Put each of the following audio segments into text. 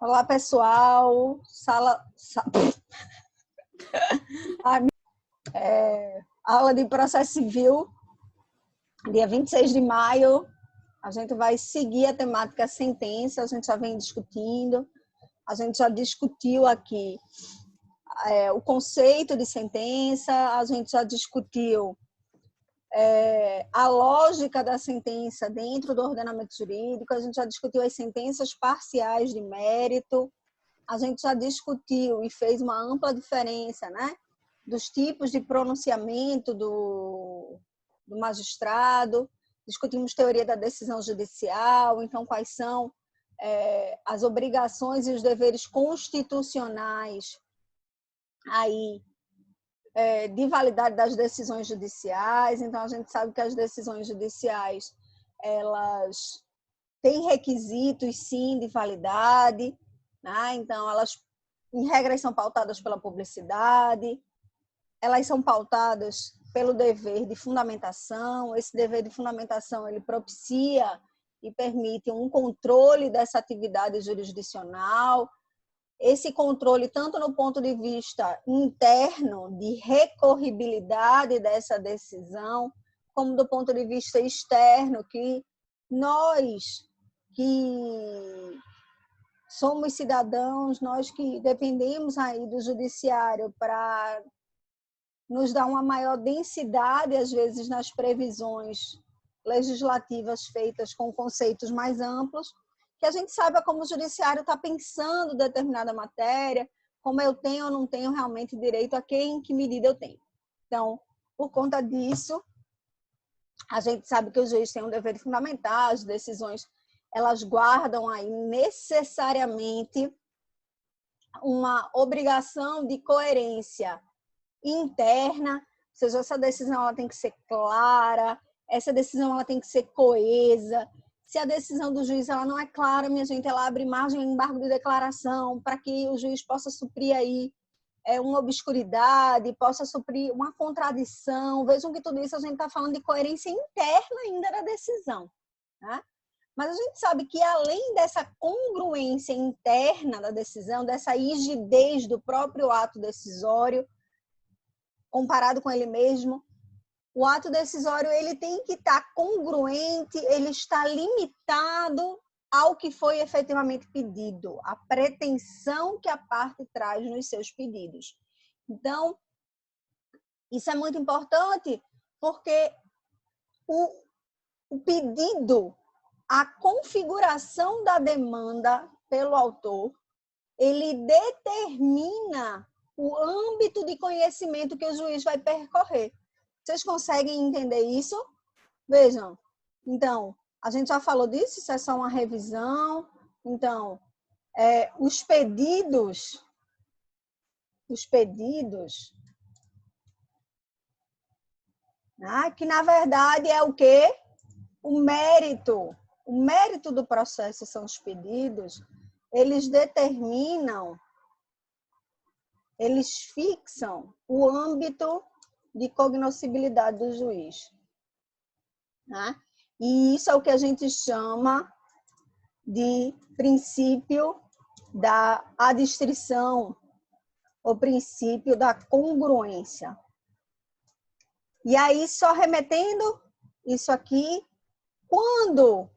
Olá, pessoal. Aula de processo civil, dia 26 de maio. A gente vai seguir a temática sentença, a gente já vem discutindo. A gente já discutiu aqui o conceito de sentença, a gente já discutiu a lógica da sentença dentro do ordenamento jurídico, a gente já discutiu as sentenças parciais de mérito, a gente já discutiu e fez uma ampla diferença, né, dos tipos de pronunciamento do magistrado, discutimos teoria da decisão judicial, então quais são as obrigações e os deveres constitucionais aí de validade das decisões judiciais. Então a gente sabe que as decisões judiciais elas têm requisitos sim de validade, né? Então elas em regra são pautadas pela publicidade, elas são pautadas pelo dever de fundamentação. Esse dever de fundamentação ele propicia e permite um controle dessa atividade jurisdicional. Esse controle, tanto no ponto de vista interno, de recorribilidade dessa decisão, como do ponto de vista externo, que nós que somos cidadãos, nós que dependemos aí do judiciário para nos dar uma maior densidade, às vezes, nas previsões legislativas feitas com conceitos mais amplos, que a gente saiba como o judiciário está pensando determinada matéria, como eu tenho ou não tenho realmente direito a quem, em que medida eu tenho. Então, por conta disso, a gente sabe que o juiz tem um dever de fundamentar, as decisões, elas guardam aí necessariamente uma obrigação de coerência interna, ou seja, essa decisão ela tem que ser clara, essa decisão ela tem que ser coesa. Se a decisão do juiz ela não é clara, minha gente, ela abre margem ao embargo de declaração para que o juiz possa suprir aí uma obscuridade, possa suprir uma contradição. Vejam que tudo isso a gente está falando de coerência interna ainda da decisão, tá? Mas a gente sabe que além dessa congruência interna da decisão, dessa rigidez do próprio ato decisório, comparado com ele mesmo, o ato decisório ele tem que estar congruente, ele está limitado ao que foi efetivamente pedido, a pretensão que a parte traz nos seus pedidos. Então, isso é muito importante porque o pedido, a configuração da demanda pelo autor, ele determina o âmbito de conhecimento que o juiz vai percorrer. Vocês conseguem entender isso? Vejam. Então, a gente já falou disso, isso é só uma revisão. Então, os pedidos, né, que na verdade é o quê? O mérito do processo são os pedidos, eles determinam, eles fixam o âmbito de cognoscibilidade do juiz, né? E isso é o que a gente chama de princípio da adstrição, o princípio da congruência. E aí, só remetendo isso aqui, quando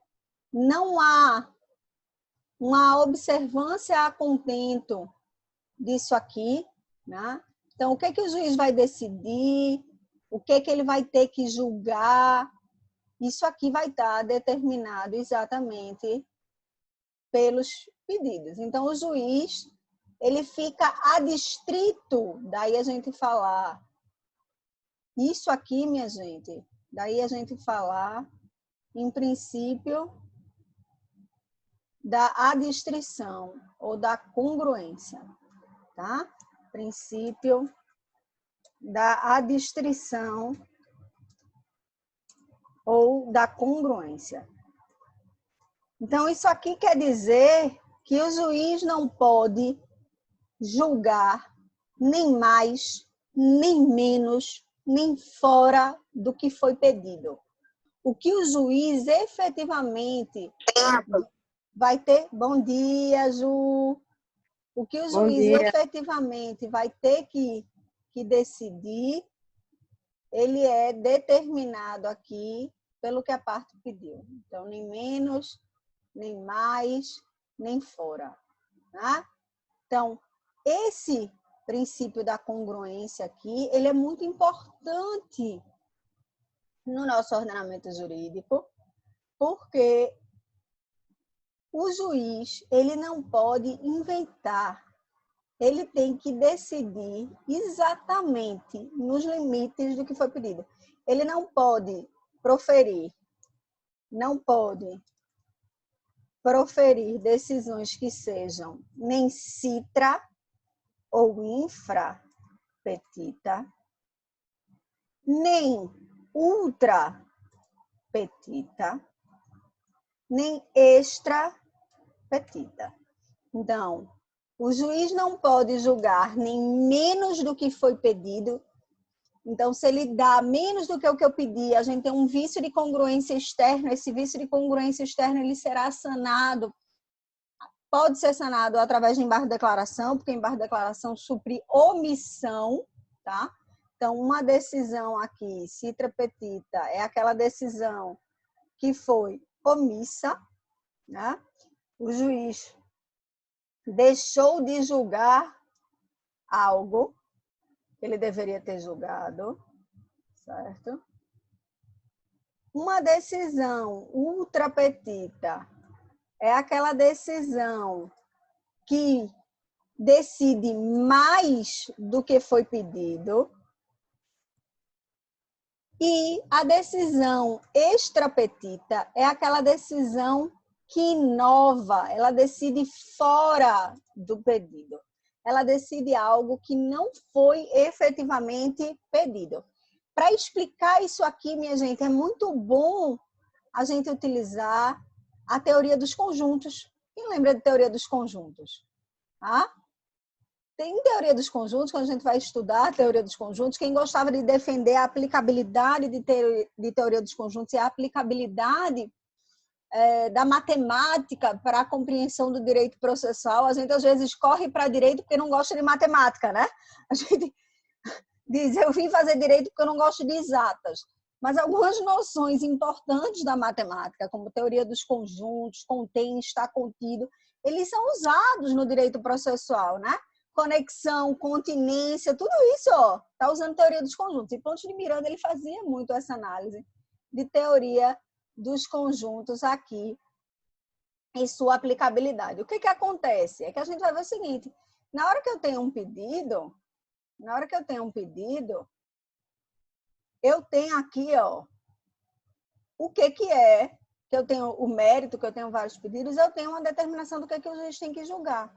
não há uma observância a contento disso aqui, né? Então, o que que o juiz vai decidir? O que que ele vai ter que julgar? Isso aqui vai estar determinado exatamente pelos pedidos. Então, o juiz, ele fica adstrito, daí a gente falar isso aqui, minha gente, daí a gente falar, em princípio, da adstrição ou da congruência, tá? Princípio da adstrição ou da congruência. Então, isso aqui quer dizer que o juiz não pode julgar nem mais, nem menos, nem fora do que foi pedido. O que o juiz efetivamente vai ter... Bom dia, Ju. O que o Bom juiz dia. efetivamente vai ter que decidir, ele é determinado aqui pelo que a parte pediu. Então, nem menos, nem mais, nem fora. Tá? Então, esse princípio da congruência aqui, ele é muito importante no nosso ordenamento jurídico, porque o juiz, ele não pode inventar, ele tem que decidir exatamente nos limites do que foi pedido. Ele não pode proferir decisões que sejam nem citra ou infra petita, nem ultra petita, nem extra petita. Então, o juiz não pode julgar nem menos do que foi pedido. Então, se ele dá menos do que o que eu pedi, a gente tem um vício de congruência externo. Esse vício de congruência externo, ele será sanado. Pode ser sanado através de embargo de declaração, porque embargo de declaração supre omissão, tá? Então, uma decisão aqui, citra petita, é aquela decisão que foi omissa, né? O juiz deixou de julgar algo que ele deveria ter julgado, certo? Uma decisão ultra petita é aquela decisão que decide mais do que foi pedido. E a decisão extra petita é aquela decisão que inova, ela decide fora do pedido. Ela decide algo que não foi efetivamente pedido. Para explicar isso aqui, minha gente, é muito bom a gente utilizar a teoria dos conjuntos. Quem lembra de teoria dos conjuntos? Tá? Tem teoria dos conjuntos, quando a gente vai estudar a teoria dos conjuntos, quem gostava de defender a aplicabilidade de teoria dos conjuntos e a aplicabilidade da matemática para a compreensão do direito processual, a gente às vezes corre para direito porque não gosta de matemática, né? A gente diz, eu vim fazer direito porque eu não gosto de exatas. Mas algumas noções importantes da matemática, como teoria dos conjuntos, contém, está contido, eles são usados no direito processual, né? Conexão, continência, tudo isso, ó, tá usando teoria dos conjuntos. E Pontes de Miranda, ele fazia muito essa análise de teoria dos conjuntos aqui e sua aplicabilidade. O que que acontece? É que a gente vai ver o seguinte, na hora que eu tenho um pedido, eu tenho aqui, ó, o que que é, que eu tenho o mérito, que eu tenho vários pedidos, eu tenho uma determinação do que o juiz tem que julgar.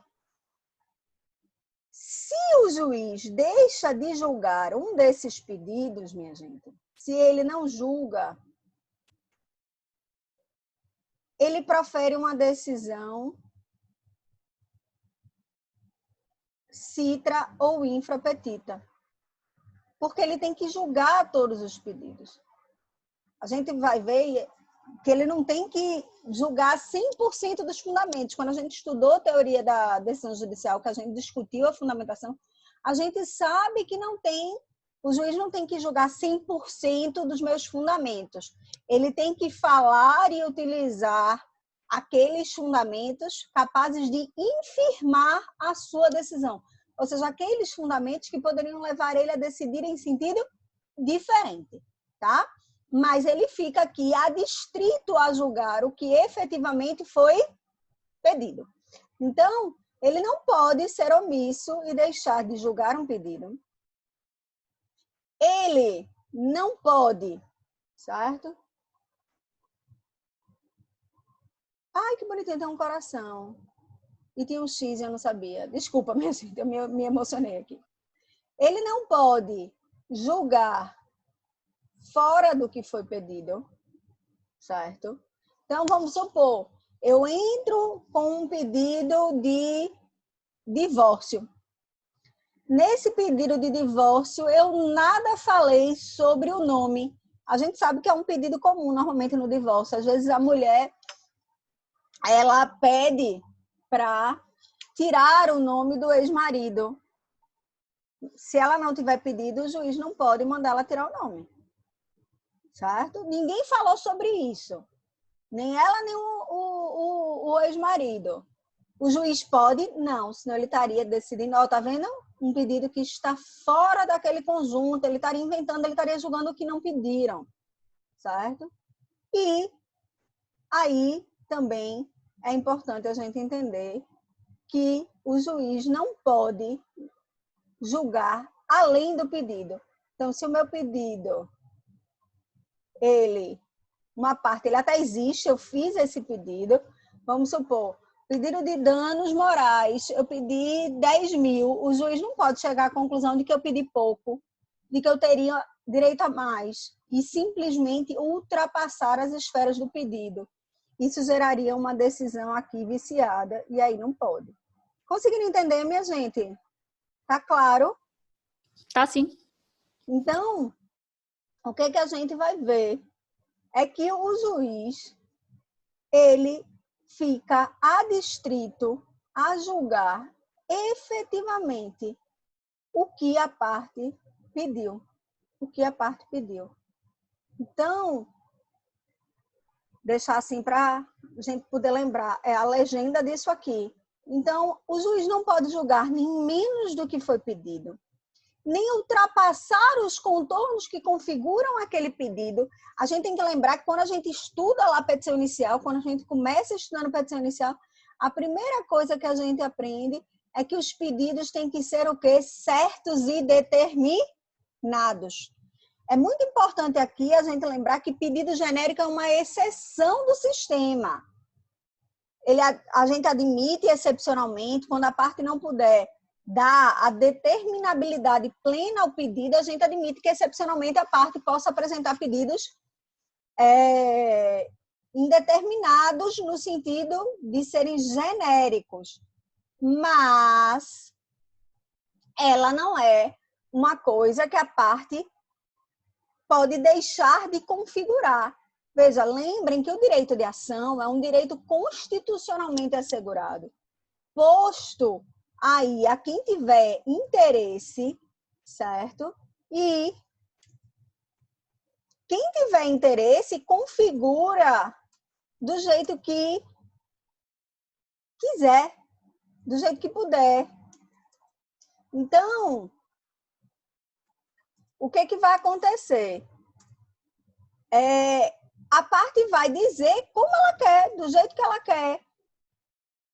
Se o juiz deixa de julgar um desses pedidos, minha gente, se ele não julga, ele profere uma decisão citra ou infra petita, porque ele tem que julgar todos os pedidos. A gente vai ver que ele não tem que julgar 100% dos fundamentos. Quando a gente estudou a teoria da decisão judicial, que a gente discutiu a fundamentação, a gente sabe que o juiz não tem que julgar 100% dos meus fundamentos. Ele tem que falar e utilizar aqueles fundamentos capazes de infirmar a sua decisão. Ou seja, aqueles fundamentos que poderiam levar ele a decidir em sentido diferente, tá? Mas ele fica aqui adstrito a julgar o que efetivamente foi pedido. Então, ele não pode ser omisso e deixar de julgar um pedido. Ele não pode, certo? Ai, que bonitinho, tem um coração. E tinha um X e eu não sabia. Desculpa, minha gente, eu me emocionei aqui. Ele não pode julgar fora do que foi pedido, certo? Então, vamos supor, eu entro com um pedido de divórcio. Nesse pedido de divórcio, eu nada falei sobre o nome. A gente sabe que é um pedido comum, normalmente, no divórcio. Às vezes, a mulher ela pede para tirar o nome do ex-marido. Se ela não tiver pedido, o juiz não pode mandar ela tirar o nome. Certo? Ninguém falou sobre isso. Nem ela, nem o ex-marido. O juiz pode? Não, senão ele estaria decidindo, ó, tá vendo? Um pedido que está fora daquele conjunto, ele estaria inventando, ele estaria julgando o que não pediram, certo? E aí também é importante a gente entender que o juiz não pode julgar além do pedido. Então, se o meu pedido, uma parte, ele até existe, eu fiz esse pedido, vamos supor, pedido de danos morais, eu pedi 10 mil, o juiz não pode chegar à conclusão de que eu pedi pouco, de que eu teria direito a mais, e simplesmente ultrapassar as esferas do pedido. Isso geraria uma decisão aqui viciada, e aí não pode. Conseguiram entender, minha gente? Tá claro? Tá sim. Então, o que a gente vai ver é que o juiz, ele fica adstrito a julgar efetivamente o que a parte pediu. O que a parte pediu. Então, deixar assim para a gente poder lembrar, é a legenda disso aqui. Então, o juiz não pode julgar nem menos do que foi pedido, nem ultrapassar os contornos que configuram aquele pedido. A gente tem que lembrar que quando a gente estuda lá a petição inicial, quando a gente começa estudando a petição inicial, a primeira coisa que a gente aprende é que os pedidos têm que ser o quê? Certos e determinados. É muito importante aqui a gente lembrar que pedido genérico é uma exceção do sistema. A gente admite excepcionalmente, quando a parte não puder dar a determinabilidade plena ao pedido, a gente admite que excepcionalmente a parte possa apresentar pedidos indeterminados no sentido de serem genéricos. Mas ela não é uma coisa que a parte pode deixar de configurar. Veja, lembrem que o direito de ação é um direito constitucionalmente assegurado. Posto aí a quem tiver interesse, certo? E quem tiver interesse configura do jeito que quiser, do jeito que puder. Então, o que vai acontecer? A parte vai dizer como ela quer, do jeito que ela quer.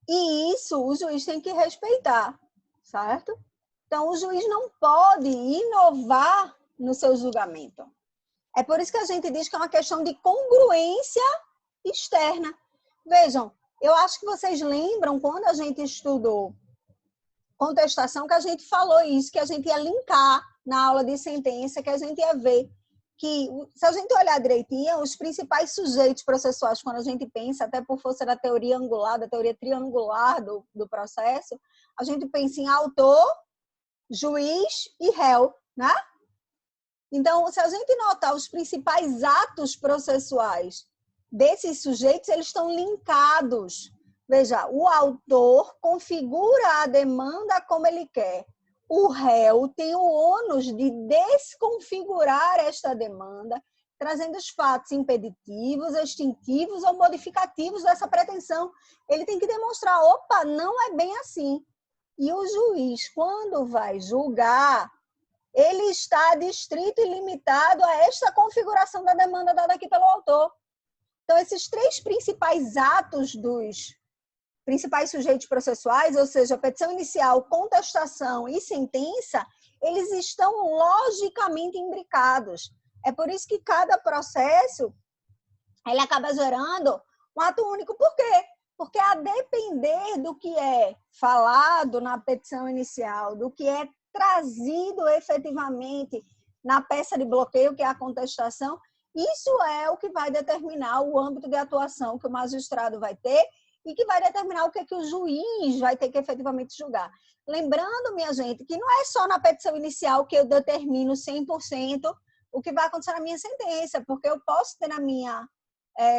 E isso o juiz tem que respeitar, certo? Então, o juiz não pode inovar no seu julgamento. É por isso que a gente diz que é uma questão de congruência externa. Vejam, eu acho que vocês lembram quando a gente estudou contestação, que a gente falou isso, que a gente ia linkar na aula de sentença, que a gente ia ver que, se a gente olhar direitinho, os principais sujeitos processuais, quando a gente pensa, até por força da teoria angular, da teoria triangular do processo, a gente pensa em autor, juiz e réu, né? Então, se a gente notar os principais atos processuais desses sujeitos, eles estão linkados. Veja, o autor configura a demanda como ele quer. O réu tem o ônus de desconfigurar esta demanda, trazendo os fatos impeditivos, extintivos ou modificativos dessa pretensão. Ele tem que demonstrar, opa, não é bem assim. E o juiz, quando vai julgar, ele está adstrito e limitado a esta configuração da demanda dada aqui pelo autor. Então, esses três principais atos dos principais sujeitos processuais, ou seja, petição inicial, contestação e sentença, eles estão logicamente imbricados. É por isso que cada processo ele acaba gerando um ato único. Por quê? Porque a depender do que é falado na petição inicial, do que é trazido efetivamente na peça de bloqueio, que é a contestação, isso é o que vai determinar o âmbito de atuação que o magistrado vai ter e que vai determinar o que o juiz vai ter que efetivamente julgar. Lembrando, minha gente, que não é só na petição inicial que eu determino 100% o que vai acontecer na minha sentença, porque eu posso ter na minha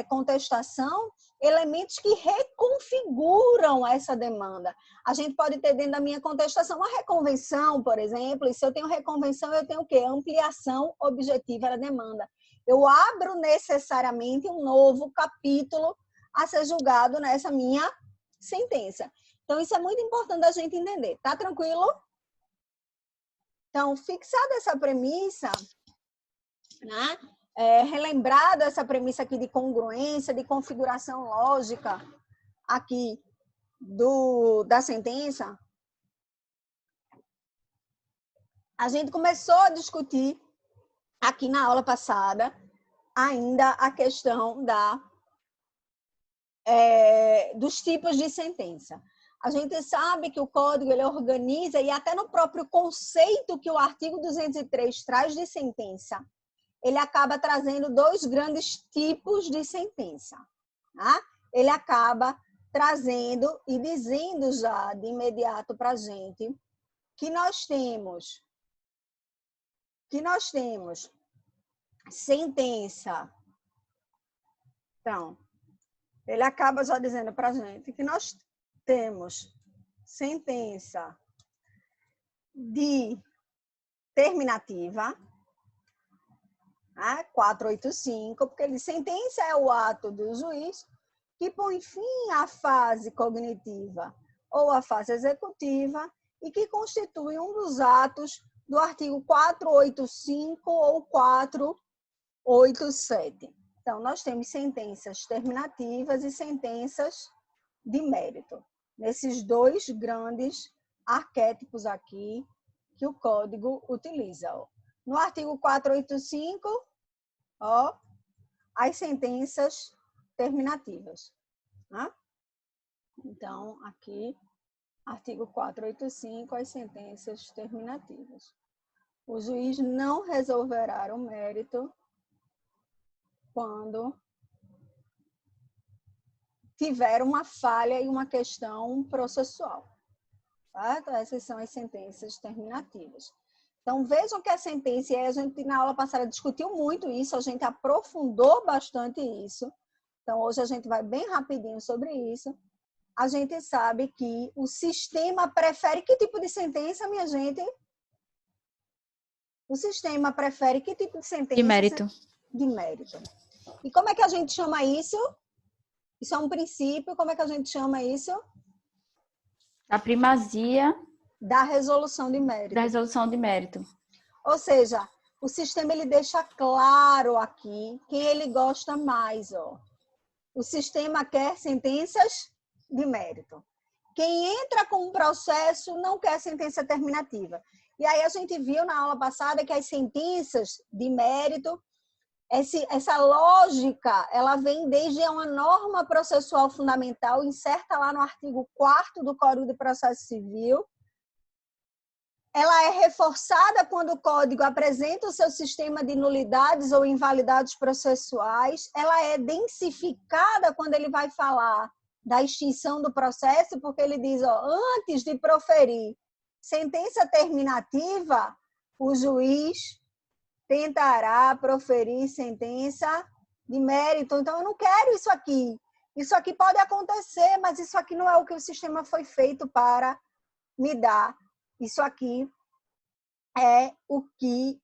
contestação, elementos que reconfiguram essa demanda. A gente pode ter dentro da minha contestação uma reconvenção, por exemplo, e se eu tenho reconvenção, eu tenho o quê? Ampliação objetiva da demanda. Eu abro necessariamente um novo capítulo a ser julgado nessa minha sentença. Então, isso é muito importante a gente entender. Tá tranquilo? Então, fixada essa premissa, né? Relembrada essa premissa aqui de congruência, de configuração lógica aqui da sentença, a gente começou a discutir aqui na aula passada ainda a questão dos tipos de sentença. A gente sabe que o código ele organiza, e até no próprio conceito que o artigo 203 traz de sentença, ele acaba trazendo dois grandes tipos de sentença. Tá? Ele acaba trazendo e dizendo já de imediato para a gente que nós temos sentença. Então, ele acaba já dizendo para a gente que nós temos sentença de terminativa, 485, porque ele sentença é o ato do juiz que põe fim à fase cognitiva ou à fase executiva e que constitui um dos atos do artigo 485 ou 487. Então, nós temos sentenças terminativas e sentenças de mérito. Nesses dois grandes arquétipos aqui que o código utiliza. No artigo 485, as sentenças terminativas. Né? Então, aqui, artigo 485, as sentenças terminativas. O juiz não resolverá o mérito quando tiver uma falha e uma questão processual. Tá? Então, essas são as sentenças terminativas. Então, vejam que a sentença, e a gente na aula passada discutiu muito isso, a gente aprofundou bastante isso. Então, hoje a gente vai bem rapidinho sobre isso. A gente sabe que o sistema prefere que tipo de sentença, minha gente? O sistema prefere que tipo de sentença? De mérito. De mérito. E como é que a gente chama isso? Isso é um princípio, como é que a gente chama isso? A primazia da resolução de mérito. Da resolução de mérito. Ou seja, o sistema ele deixa claro aqui quem ele gosta mais. O sistema quer sentenças de mérito. Quem entra com um processo não quer sentença terminativa. E aí a gente viu na aula passada que as sentenças de mérito, essa lógica, ela vem desde uma norma processual fundamental, inserta lá no artigo 4º do Código de Processo Civil. Ela é reforçada quando o código apresenta o seu sistema de nulidades ou invalidades processuais. Ela é densificada quando ele vai falar da extinção do processo, porque ele diz, antes de proferir sentença terminativa, o juiz tentará proferir sentença de mérito. Então, eu não quero isso aqui. Isso aqui pode acontecer, mas isso aqui não é o que o sistema foi feito para me dar. Isso aqui é o que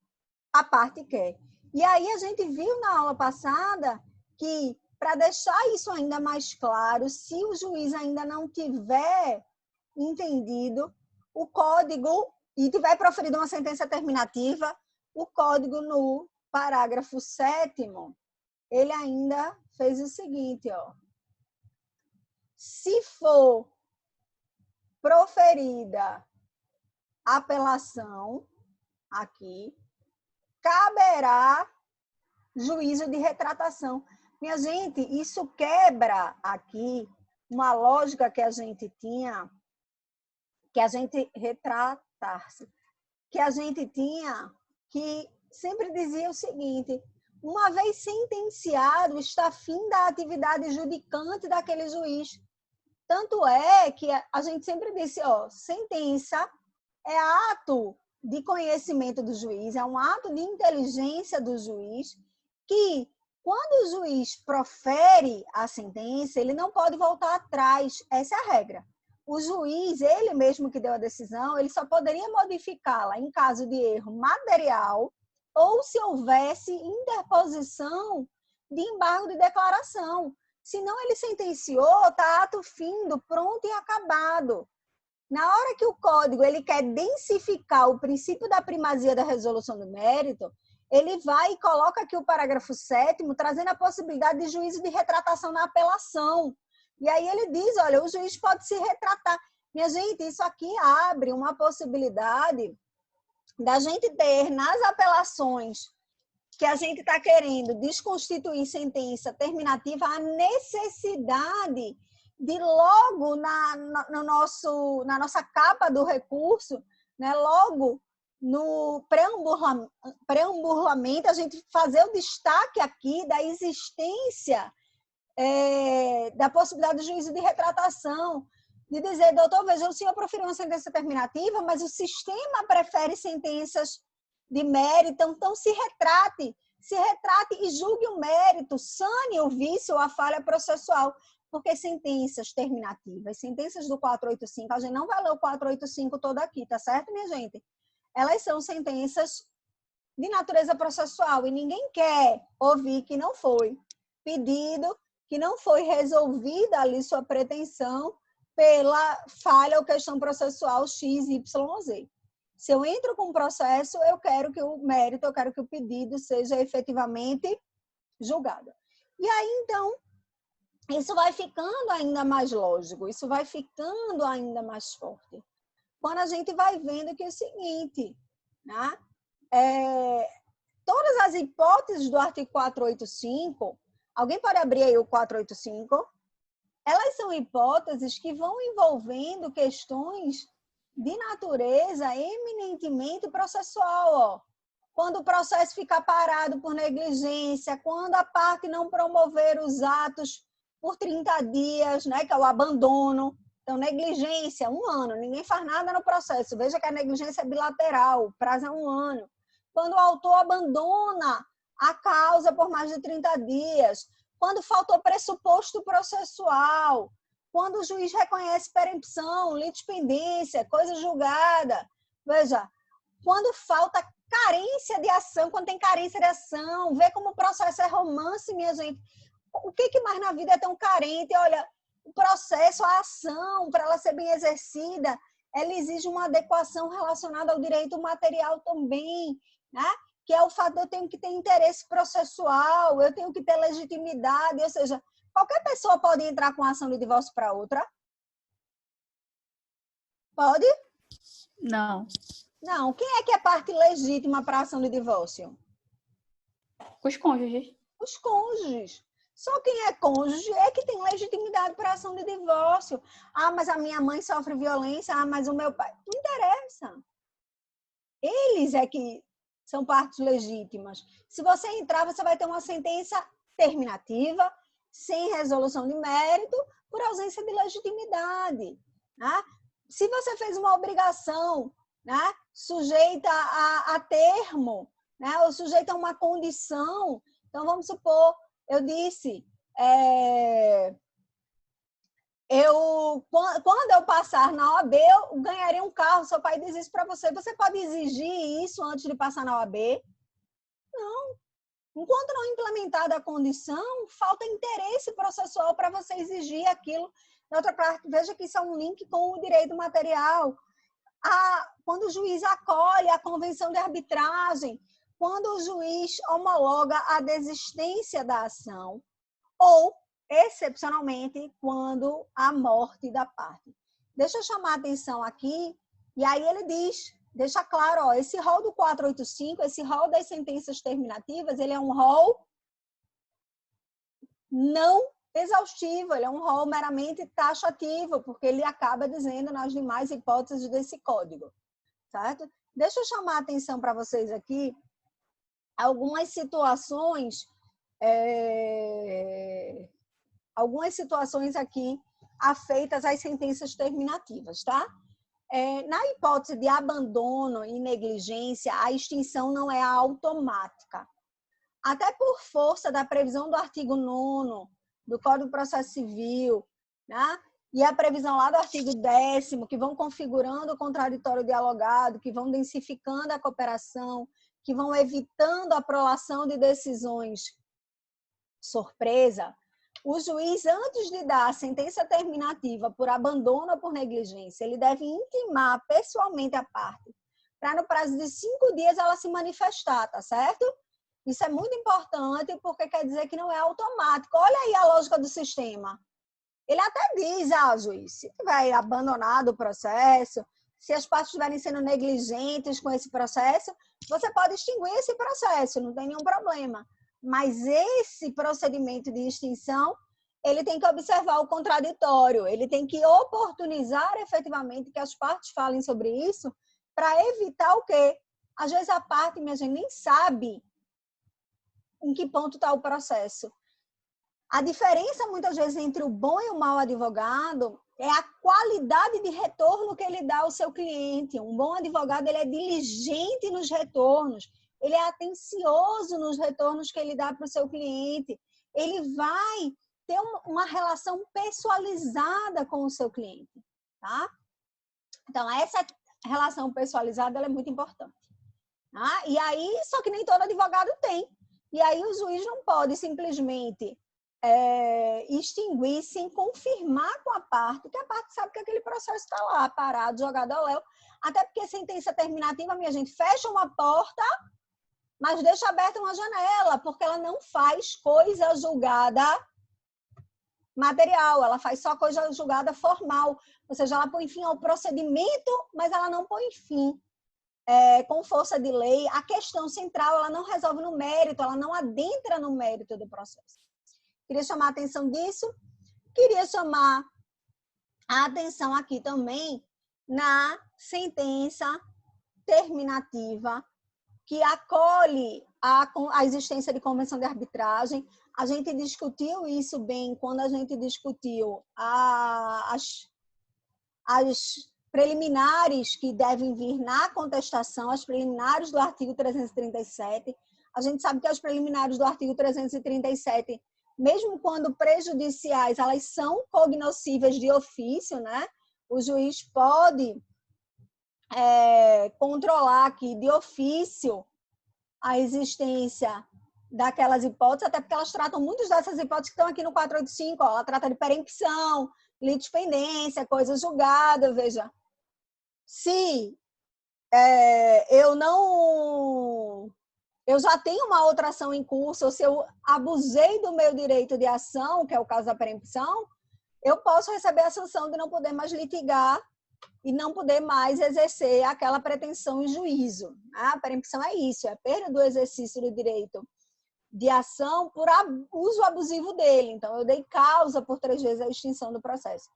a parte quer. E aí a gente viu na aula passada que, para deixar isso ainda mais claro, se o juiz ainda não tiver entendido o código e tiver proferido uma sentença terminativa, o código no parágrafo 7º, ele ainda fez o seguinte, se for proferida apelação, aqui, caberá juízo de retratação. Minha gente, isso quebra aqui uma lógica que a gente tinha, que a gente retratar-se, que a gente tinha, que sempre dizia o seguinte, uma vez sentenciado, está fim da atividade judicante daquele juiz. Tanto é que a gente sempre disse, sentença é ato de conhecimento do juiz, é um ato de inteligência do juiz que Quando o juiz profere a sentença, ele não pode voltar atrás. Essa é a regra. O juiz, ele mesmo que deu a decisão, ele só poderia modificá-la em caso de erro material ou se houvesse interposição de embargo de declaração. Senão ele sentenciou, está ato findo, pronto e acabado. Na hora que o código ele quer densificar o princípio da primazia da resolução do mérito, ele vai e coloca aqui o parágrafo 7º, trazendo a possibilidade de juízo de retratação na apelação. E aí ele diz, olha, o juiz pode se retratar. Minha gente, isso aqui abre uma possibilidade da gente ter nas apelações que a gente está querendo desconstituir sentença terminativa a necessidade de logo na nossa capa do recurso, né, logo no preambulamento, a gente fazer o destaque aqui da existência da possibilidade do juízo de retratação, de dizer, doutor, veja, o senhor proferiu uma sentença terminativa, mas o sistema prefere sentenças de mérito, então se retrate e julgue o mérito, sane o vício ou a falha processual, porque sentenças terminativas, sentenças do 485, a gente não vai ler o 485 todo aqui, tá certo, minha gente? Elas são sentenças de natureza processual e ninguém quer ouvir que não foi pedido, que não foi resolvida ali sua pretensão pela falha ou questão processual X, Y, Z. Se eu entro com um processo, eu quero que o mérito, eu quero que o pedido seja efetivamente julgado. E aí, então, isso vai ficando ainda mais lógico, isso vai ficando ainda mais forte. Quando a gente vai vendo que é o seguinte, né? Todas as hipóteses do artigo 485, alguém pode abrir aí o 485? Elas são hipóteses que vão envolvendo questões de natureza eminentemente processual. Ó. Quando o processo ficar parado por negligência, quando a parte não promover os atos por 30 dias, né, que é o abandono. Então, negligência, 1 ano, ninguém faz nada no processo. Veja que a negligência é bilateral, o prazo é 1 ano. Quando o autor abandona a causa por mais de 30 dias, quando faltou pressuposto processual, quando o juiz reconhece perempção, litispendência, coisa julgada. Veja, quando falta carência de ação, quando tem carência de ação, vê como o processo é romance, minha gente. O que mais na vida é tão carente? Olha, o processo, a ação, para ela ser bem exercida, ela exige uma adequação relacionada ao direito material também, né? Que é o fato de eu tenho que ter interesse processual, eu tenho que ter legitimidade, ou seja, qualquer pessoa pode entrar com ação de divórcio para outra? Pode? Não. Não. Quem é que é parte legítima para a ação de divórcio? Os cônjuges. Os cônjuges. Só quem é cônjuge é que tem legitimidade para a ação de divórcio. Ah, mas a minha mãe sofre violência. Ah, mas o meu pai... Não interessa. Eles é que são partes legítimas. Se você entrar, você vai ter uma sentença terminativa, sem resolução de mérito, por ausência de legitimidade. Né? Se você fez uma obrigação, né, sujeita a termo, né, ou sujeita a uma condição, então vamos supor, eu disse, quando eu passar na OAB, eu ganharei um carro, seu pai diz isso para você. Você pode exigir isso antes de passar na OAB? Não. Enquanto não implementada a condição, falta interesse processual para você exigir aquilo. Na outra parte, veja que isso é um link com o direito material. Quando o juiz acolhe a convenção de arbitragem, quando o juiz homologa a desistência da ação, ou, excepcionalmente, quando há morte da parte. Deixa eu chamar a atenção aqui, e aí ele diz, deixa claro, ó, esse rol do 485, esse rol das sentenças terminativas, ele é um rol não exaustivo, ele é um rol meramente taxativo, porque ele acaba dizendo nas demais hipóteses desse código, certo? Deixa eu chamar a atenção para vocês aqui algumas situações aqui afeitas às sentenças terminativas, tá? Na hipótese de abandono e negligência, a extinção não é automática. até por força da previsão do artigo 9º do Código de Processo Civil, né? E a previsão lá do artigo 10º, que vão configurando o contraditório dialogado, que vão densificando a cooperação, que vão evitando a prolação de decisões surpresa, o juiz, antes de dar a sentença terminativa por abandono ou por negligência, ele deve intimar pessoalmente a parte, para no prazo de 5 dias ela se manifestar, tá certo? Isso é muito importante, porque quer dizer que não é automático. Olha aí a lógica do sistema. Ele até diz, juiz, se tiver abandonado o processo, se as partes estiverem sendo negligentes com esse processo, você pode extinguir esse processo, não tem nenhum problema. Mas esse procedimento de extinção, ele tem que observar o contraditório, ele tem que oportunizar efetivamente que as partes falem sobre isso, para evitar o quê? Às vezes a parte, minha gente, nem sabe em que ponto está o processo. A diferença, muitas vezes, entre o bom e o mau advogado é a qualidade de retorno que ele dá ao seu cliente. Um bom advogado, ele é diligente nos retornos, ele é atencioso nos retornos que ele dá para o seu cliente, ele vai ter uma relação pessoalizada com o seu cliente, tá? Então, essa relação pessoalizada ela é muito importante. Tá? E aí, só que nem todo advogado tem. E aí o juiz não pode simplesmente extinguir sem confirmar com a parte, que a parte sabe que aquele processo está lá, parado, jogado ao léu. Até porque sentença terminativa, minha gente, fecha uma porta, mas deixa aberta uma janela, porque ela não faz coisa julgada material, ela faz só coisa julgada formal. Ou seja, ela põe fim ao procedimento, mas ela não põe fim com força de lei. A questão central, ela não resolve no mérito, ela não adentra no mérito do processo. Queria chamar a atenção disso. Queria chamar a atenção aqui também na sentença terminativa que acolhe a existência de convenção de arbitragem. A gente discutiu isso bem quando a gente discutiu as preliminares que devem vir na contestação, as preliminares do artigo 337. A gente sabe que as preliminares do artigo 337, mesmo quando prejudiciais, elas são cognoscíveis de ofício, né? O juiz pode controlar aqui de ofício a existência daquelas hipóteses, até porque elas tratam muitas dessas hipóteses que estão aqui no 485, ela trata de perempção, litispendência, coisa julgada, veja. Se eu já tenho uma outra ação em curso, ou se eu abusei do meu direito de ação, que é o caso da perempção, eu posso receber a sanção de não poder mais litigar e não poder mais exercer aquela pretensão em juízo. A perempção é isso, é a perda do exercício do direito de ação por uso abusivo dele. Então, eu dei causa por 3 vezes a extinção do processo.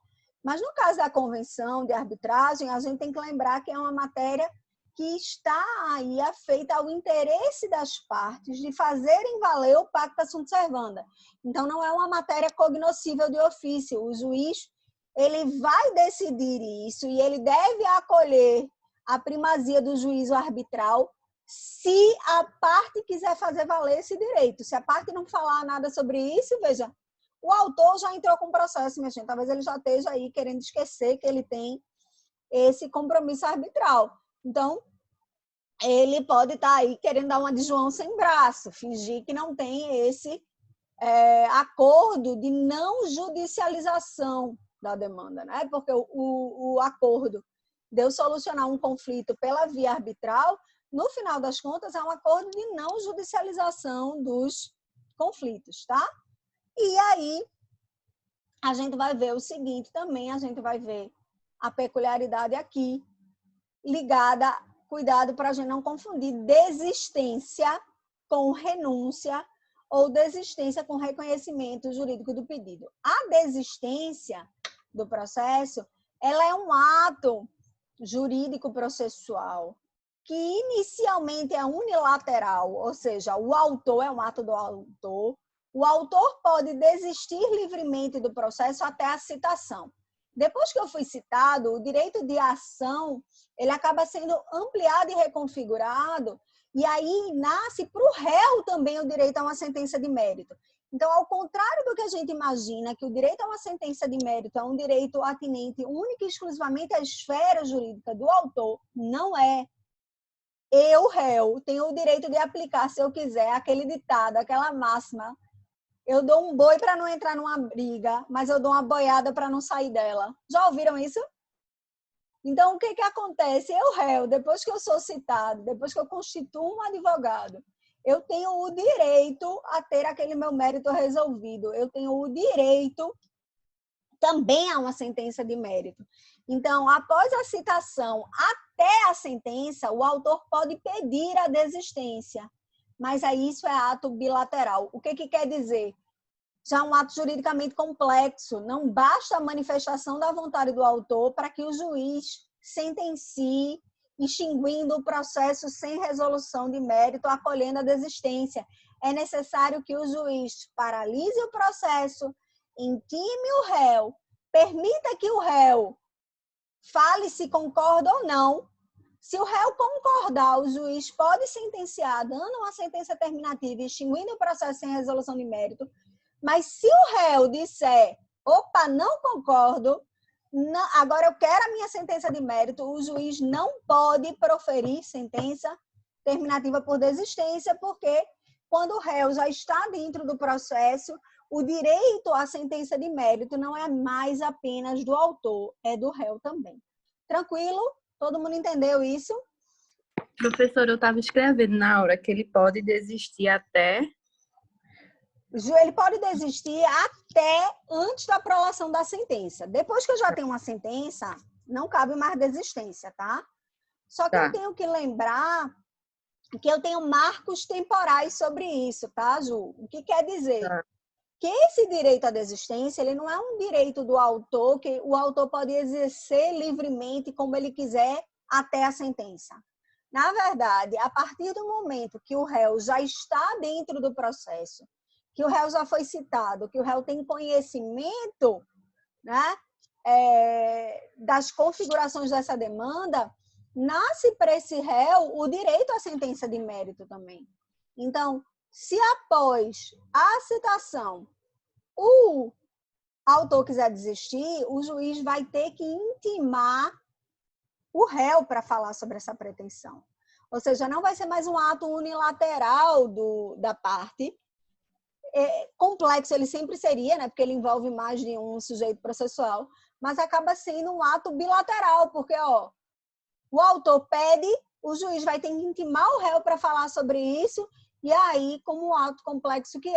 Mas no caso da convenção de arbitragem, a gente tem que lembrar que é uma matéria que está aí afeita ao interesse das partes de fazerem valer o pacta sunt servanda. Então, não é uma matéria cognoscível de ofício. O juiz, ele vai decidir isso e ele deve acolher a primazia do juízo arbitral se a parte quiser fazer valer esse direito. Se a parte não falar nada sobre isso, veja, o autor já entrou com processo, minha gente. Talvez ele já esteja aí querendo esquecer que ele tem esse compromisso arbitral. Então, ele pode estar aí querendo dar uma de João sem braço, fingir que não tem esse acordo de não judicialização da demanda, né? Porque o acordo de eu solucionar um conflito pela via arbitral, no final das contas, é um acordo de não judicialização dos conflitos, tá? E aí, a gente vai ver o seguinte também, a gente vai ver a peculiaridade aqui, ligada, cuidado para a gente não confundir desistência com renúncia ou desistência com reconhecimento jurídico do pedido. A desistência do processo, ela é um ato jurídico processual que inicialmente é unilateral, ou seja, o autor é um ato do autor. O autor pode desistir livremente do processo até a citação. Depois que eu fui citado, o direito de ação ele acaba sendo ampliado e reconfigurado, E aí nasce para o réu também o direito a uma sentença de mérito. Então, ao contrário do que a gente imagina, que o direito a uma sentença de mérito é um direito atinente única e exclusivamente à esfera jurídica do autor, não é. Eu, réu, tenho o direito de aplicar, se eu quiser, aquele ditado, aquela máxima. Eu dou um boi para não entrar numa briga, mas eu dou uma boiada para não sair dela. Já ouviram isso? Então, o que acontece? Eu, réu, depois que eu sou citado, depois que eu constituo um advogado, eu tenho o direito a ter aquele meu mérito resolvido. Eu tenho o direito também a uma sentença de mérito. Então, após a citação até a sentença, o autor pode pedir a desistência. Mas aí isso é ato bilateral. O que quer dizer? Já é um ato juridicamente complexo. Não basta a manifestação da vontade do autor para que o juiz sentencie, extinguindo o processo sem resolução de mérito, acolhendo a desistência. É necessário que o juiz paralise o processo, intime o réu, permita que o réu fale se concorda ou não. Se o réu concordar, o juiz pode sentenciar, dando uma sentença terminativa e extinguindo o processo sem resolução de mérito. Mas se o réu disser, opa, não concordo, não, agora eu quero a minha sentença de mérito, o juiz não pode proferir sentença terminativa por desistência, porque quando o réu já está dentro do processo, o direito à sentença de mérito não é mais apenas do autor, é do réu também. Tranquilo? Todo mundo entendeu isso? Professor, eu estava escrevendo na hora que ele pode desistir até... Ele pode desistir até antes da prolação da sentença. Depois que eu já tenho uma sentença, não cabe mais desistência, tá? Só que eu tenho que lembrar que eu tenho marcos temporais sobre isso, tá, Ju? O que quer dizer? Que esse direito à desistência, ele não é um direito do autor, que o autor pode exercer livremente como ele quiser até a sentença. Na verdade, a partir do momento que o réu já está dentro do processo, que o réu já foi citado, que o réu tem conhecimento, né, das configurações dessa demanda, nasce para esse réu o direito à sentença de mérito também. Então, se após a citação o autor quiser desistir, o juiz vai ter que intimar o réu para falar sobre essa pretensão. Ou seja, não vai ser mais um ato unilateral da parte. Complexo ele sempre seria, né? Porque ele envolve mais de um sujeito processual, mas acaba sendo um ato bilateral, porque o autor pede, o juiz vai ter que intimar o réu para falar sobre isso, e aí, como um ato complexo que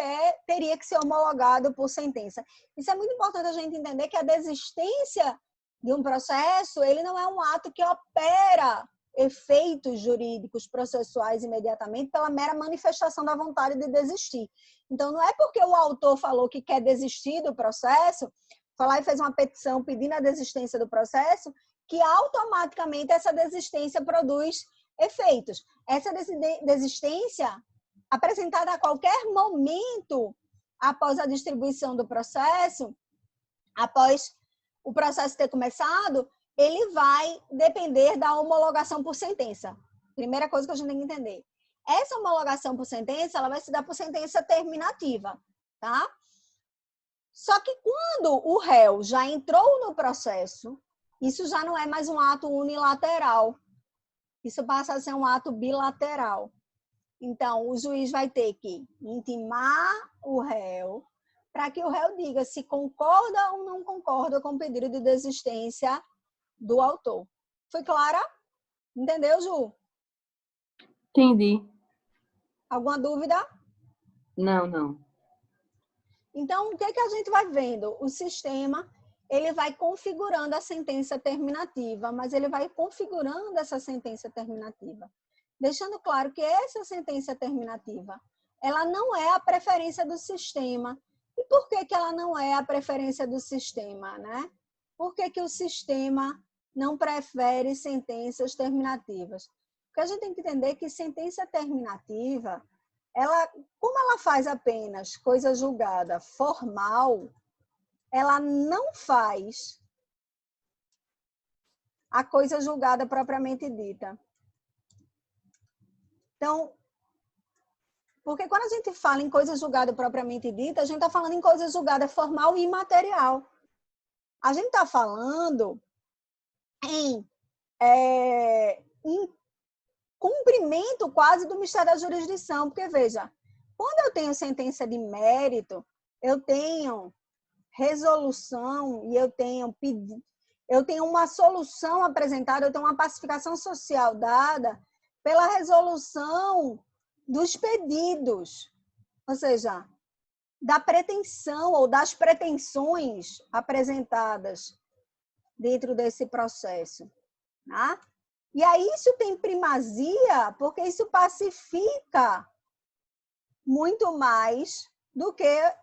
teria que ser homologado por sentença. Isso é muito importante a gente entender, que a desistência de um processo, ele não é um ato que opera efeitos jurídicos processuais imediatamente pela mera manifestação da vontade de desistir. Então, não é porque o autor falou que quer desistir do processo, foi lá e fez uma petição pedindo a desistência do processo, que automaticamente essa desistência produz efeitos. Essa desistência, apresentada a qualquer momento após a distribuição do processo, após o processo ter começado, ele vai depender da homologação por sentença. Primeira coisa que a gente tem que entender. Essa homologação por sentença, ela vai se dar por sentença terminativa, tá? Só que quando o réu já entrou no processo, isso já não é mais um ato unilateral. Isso passa a ser um ato bilateral. Então, o juiz vai ter que intimar o réu para que o réu diga se concorda ou não concorda com o pedido de desistência do autor. Foi clara? Entendeu, Ju? Entendi. Alguma dúvida? Não. Então, o que a gente vai vendo? O sistema, ele vai configurando a sentença terminativa, mas ele vai configurando essa sentença terminativa, deixando claro que essa sentença terminativa, ela não é a preferência do sistema. E por que ela não é a preferência do sistema, né? Por que o sistema não prefere sentenças terminativas? Porque a gente tem que entender que sentença terminativa, como ela faz apenas coisa julgada formal, ela não faz a coisa julgada propriamente dita. Então, porque quando a gente fala em coisa julgada propriamente dita, a gente está falando em coisa julgada formal e imaterial. A gente está falando em cumprimento quase do mistério da jurisdição, porque, veja, quando eu tenho sentença de mérito, eu tenho resolução e eu tenho uma solução apresentada, eu tenho uma pacificação social dada pela resolução dos pedidos, ou seja, da pretensão ou das pretensões apresentadas dentro desse processo, tá? E aí isso tem primazia, porque isso pacifica muito mais do que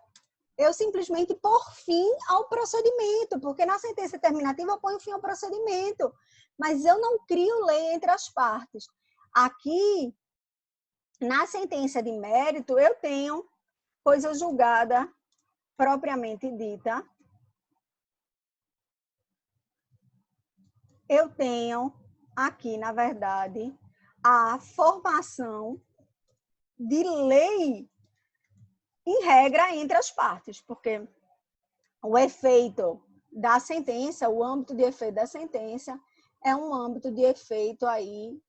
eu simplesmente pôr fim ao procedimento, porque na sentença terminativa eu ponho fim ao procedimento, mas eu não crio lei entre as partes. Aqui, na sentença de mérito, eu tenho coisa julgada propriamente dita. Eu tenho aqui, na verdade, a formação de lei em regra entre as partes, porque o efeito da sentença, o âmbito de efeito da sentença é um âmbito de efeito aí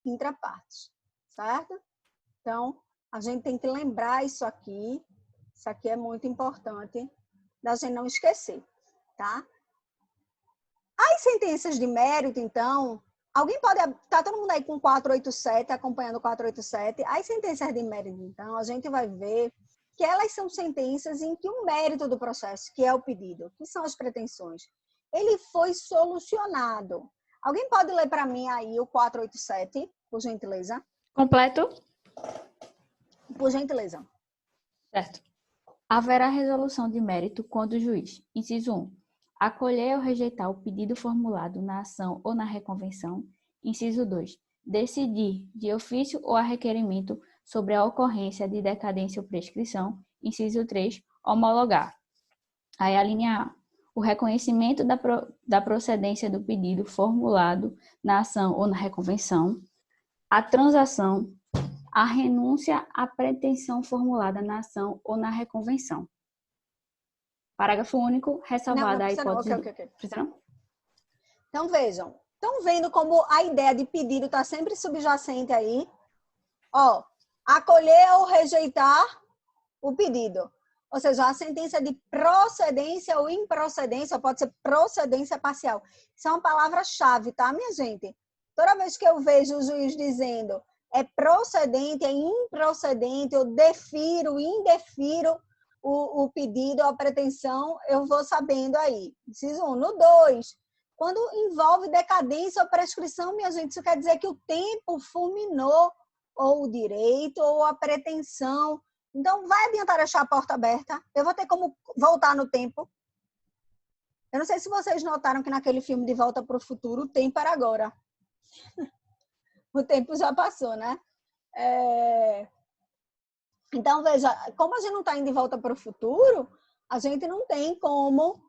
intrapartes, certo? Então, a gente tem que lembrar isso aqui é muito importante da gente não esquecer, tá? As sentenças de mérito, então, alguém pode... Tá todo mundo aí com 487, acompanhando o 487. As sentenças de mérito, então, a gente vai ver que elas são sentenças em que o mérito do processo, que é o pedido, que são as pretensões, ele foi solucionado. Alguém pode ler para mim aí o 487, por gentileza? Completo? Por gentileza. Certo. Haverá resolução de mérito quando o juiz, inciso 1, acolher ou rejeitar o pedido formulado na ação ou na reconvenção, inciso 2, decidir de ofício ou a requerimento sobre a ocorrência de decadência ou prescrição, inciso 3, homologar. Aí a linha A, o reconhecimento da procedência do pedido formulado na ação ou na reconvenção, a transação, a renúncia à pretensão formulada na ação ou na reconvenção. Parágrafo único, ressalvada a hipótese... Ok. Então, vejam. Estão vendo como a ideia de pedido está sempre subjacente aí? Ó, acolher ou rejeitar o pedido. Ou seja, a sentença de procedência ou improcedência, pode ser procedência parcial. Isso é uma palavra-chave, tá, minha gente? Toda vez que eu vejo o juiz dizendo é procedente, é improcedente, eu defiro, indefiro o pedido, a pretensão, eu vou sabendo aí. Inciso 1. No 2, quando envolve decadência ou prescrição, minha gente, isso quer dizer que o tempo fulminou ou o direito ou a pretensão. Então, vai adiantar deixar a porta aberta? Eu vou ter como voltar no tempo? Eu não sei se vocês notaram que naquele filme De Volta para o Futuro, o tempo era agora. O tempo já passou, né? Então, veja, como a gente não está indo de volta para o futuro, a gente não tem como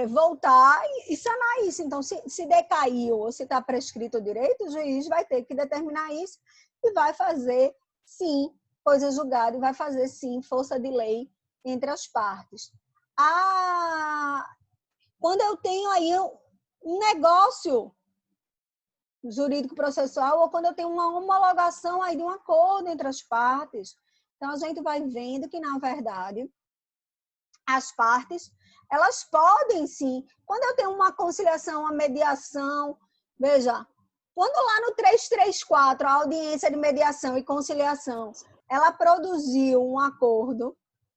voltar e sanar isso. Então, se decaiu ou se está prescrito o direito, o juiz vai ter que determinar isso e vai fazer, sim, coisa julgada e vai fazer, sim, força de lei entre as partes. Quando eu tenho aí um negócio jurídico processual ou quando eu tenho uma homologação aí de um acordo entre as partes. Então, a gente vai vendo que, na verdade, as partes, elas podem, sim. Quando eu tenho uma conciliação, uma mediação, veja, quando lá no 334, a audiência de mediação e conciliação, ela produziu um acordo,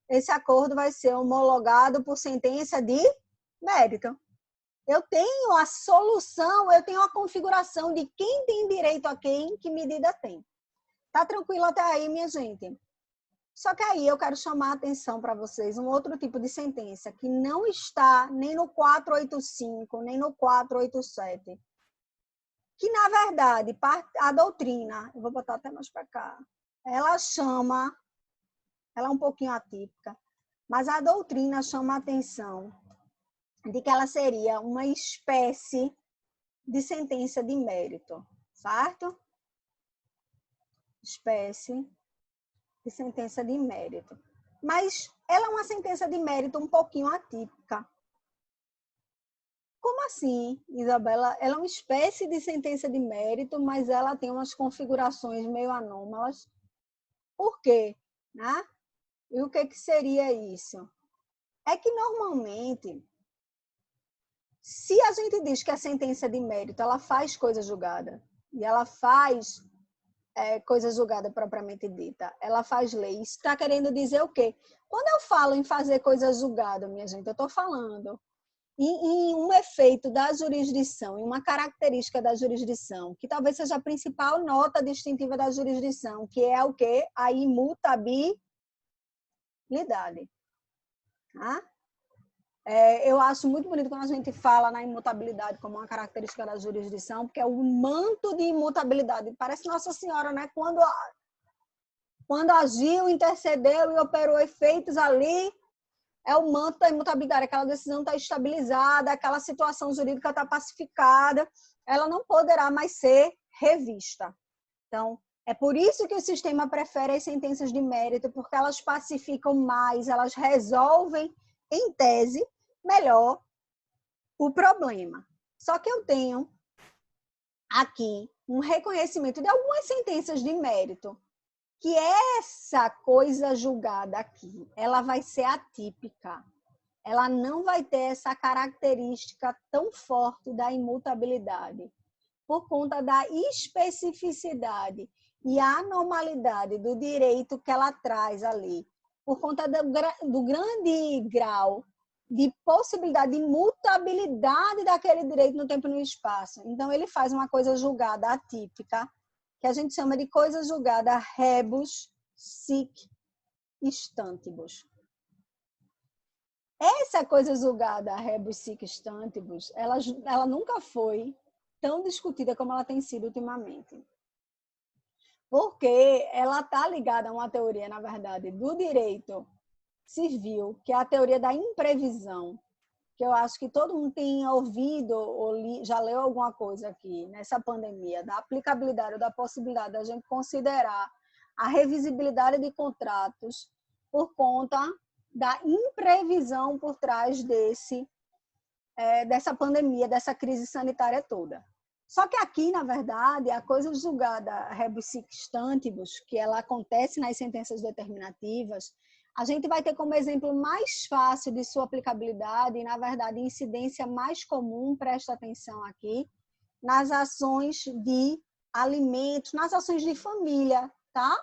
esse acordo vai ser homologado por sentença de mérito. Eu tenho a solução, eu tenho a configuração de quem tem direito a quem, que medida tem. Tá tranquilo até aí, minha gente? Só que aí eu quero chamar a atenção para vocês um outro tipo de sentença que não está nem no 485, nem no 487. Que, na verdade, a doutrina, eu vou botar até mais para cá, ela é um pouquinho atípica, mas a doutrina chama a atenção de que ela seria uma espécie de sentença de mérito, certo? espécie de sentença de mérito. Mas ela é uma sentença de mérito um pouquinho atípica. Como assim, Isabela? Ela é uma espécie de sentença de mérito, mas ela tem umas configurações meio anômalas. Por quê? Né? E o que seria isso? É que, normalmente, se a gente diz que a sentença de mérito ela faz coisa julgada, e ela faz coisa julgada propriamente dita, ela faz lei, isso está querendo dizer o quê? Quando eu falo em fazer coisa julgada, minha gente, eu estou falando em um efeito da jurisdição, em uma característica da jurisdição, que talvez seja a principal nota distintiva da jurisdição, que é o quê? A imutabilidade. Tá? Eu acho muito bonito quando a gente fala na imutabilidade como uma característica da jurisdição, porque é o manto de imutabilidade. Parece Nossa Senhora, né? Quando agiu, intercedeu e operou efeitos ali, é o manto da imutabilidade. Aquela decisão está estabilizada, aquela situação jurídica está pacificada, ela não poderá mais ser revista. Então, é por isso que o sistema prefere as sentenças de mérito, porque elas pacificam mais, elas resolvem, em tese, melhor o problema. Só que eu tenho aqui um reconhecimento de algumas sentenças de mérito, que essa coisa julgada aqui, ela vai ser atípica. Ela não vai ter essa característica tão forte da imutabilidade, por conta da especificidade e a anormalidade do direito que ela traz ali, por conta do grande grau de possibilidade de mutabilidade daquele direito no tempo e no espaço. Então, ele faz uma coisa julgada atípica, que a gente chama de coisa julgada rebus sic stantibus. Essa coisa julgada rebus sic stantibus, ela nunca foi tão discutida como ela tem sido ultimamente. Porque ela está ligada a uma teoria, na verdade, do direito civil, que é a teoria da imprevisão, que eu acho que todo mundo tem ouvido ou já leu alguma coisa aqui nessa pandemia, da aplicabilidade ou da possibilidade da gente considerar a revisibilidade de contratos por conta da imprevisão por trás dessa pandemia, dessa crise sanitária toda. Só que aqui, na verdade, a coisa julgada rebus sic stantibus, que ela acontece nas sentenças determinativas, a gente vai ter como exemplo mais fácil de sua aplicabilidade e, na verdade, incidência mais comum, presta atenção aqui, nas ações de alimentos, nas ações de família, tá?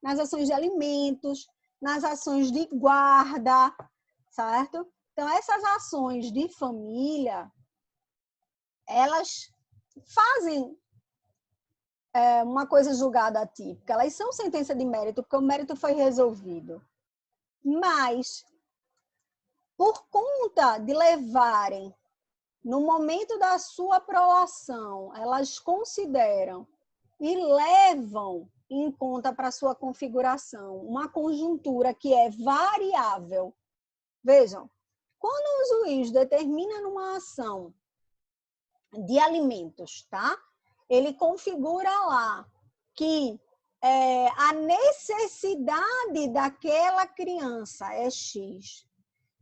Nas ações de alimentos, nas ações de guarda, certo? Então, essas ações de família, elas fazem uma coisa julgada atípica. Elas são sentença de mérito, porque o mérito foi resolvido. Mas, por conta de levarem, no momento da sua prolação, elas consideram e levam em conta para sua configuração uma conjuntura que é variável. Vejam, quando o juiz determina numa ação de alimentos, tá? Ele configura lá que a necessidade daquela criança é X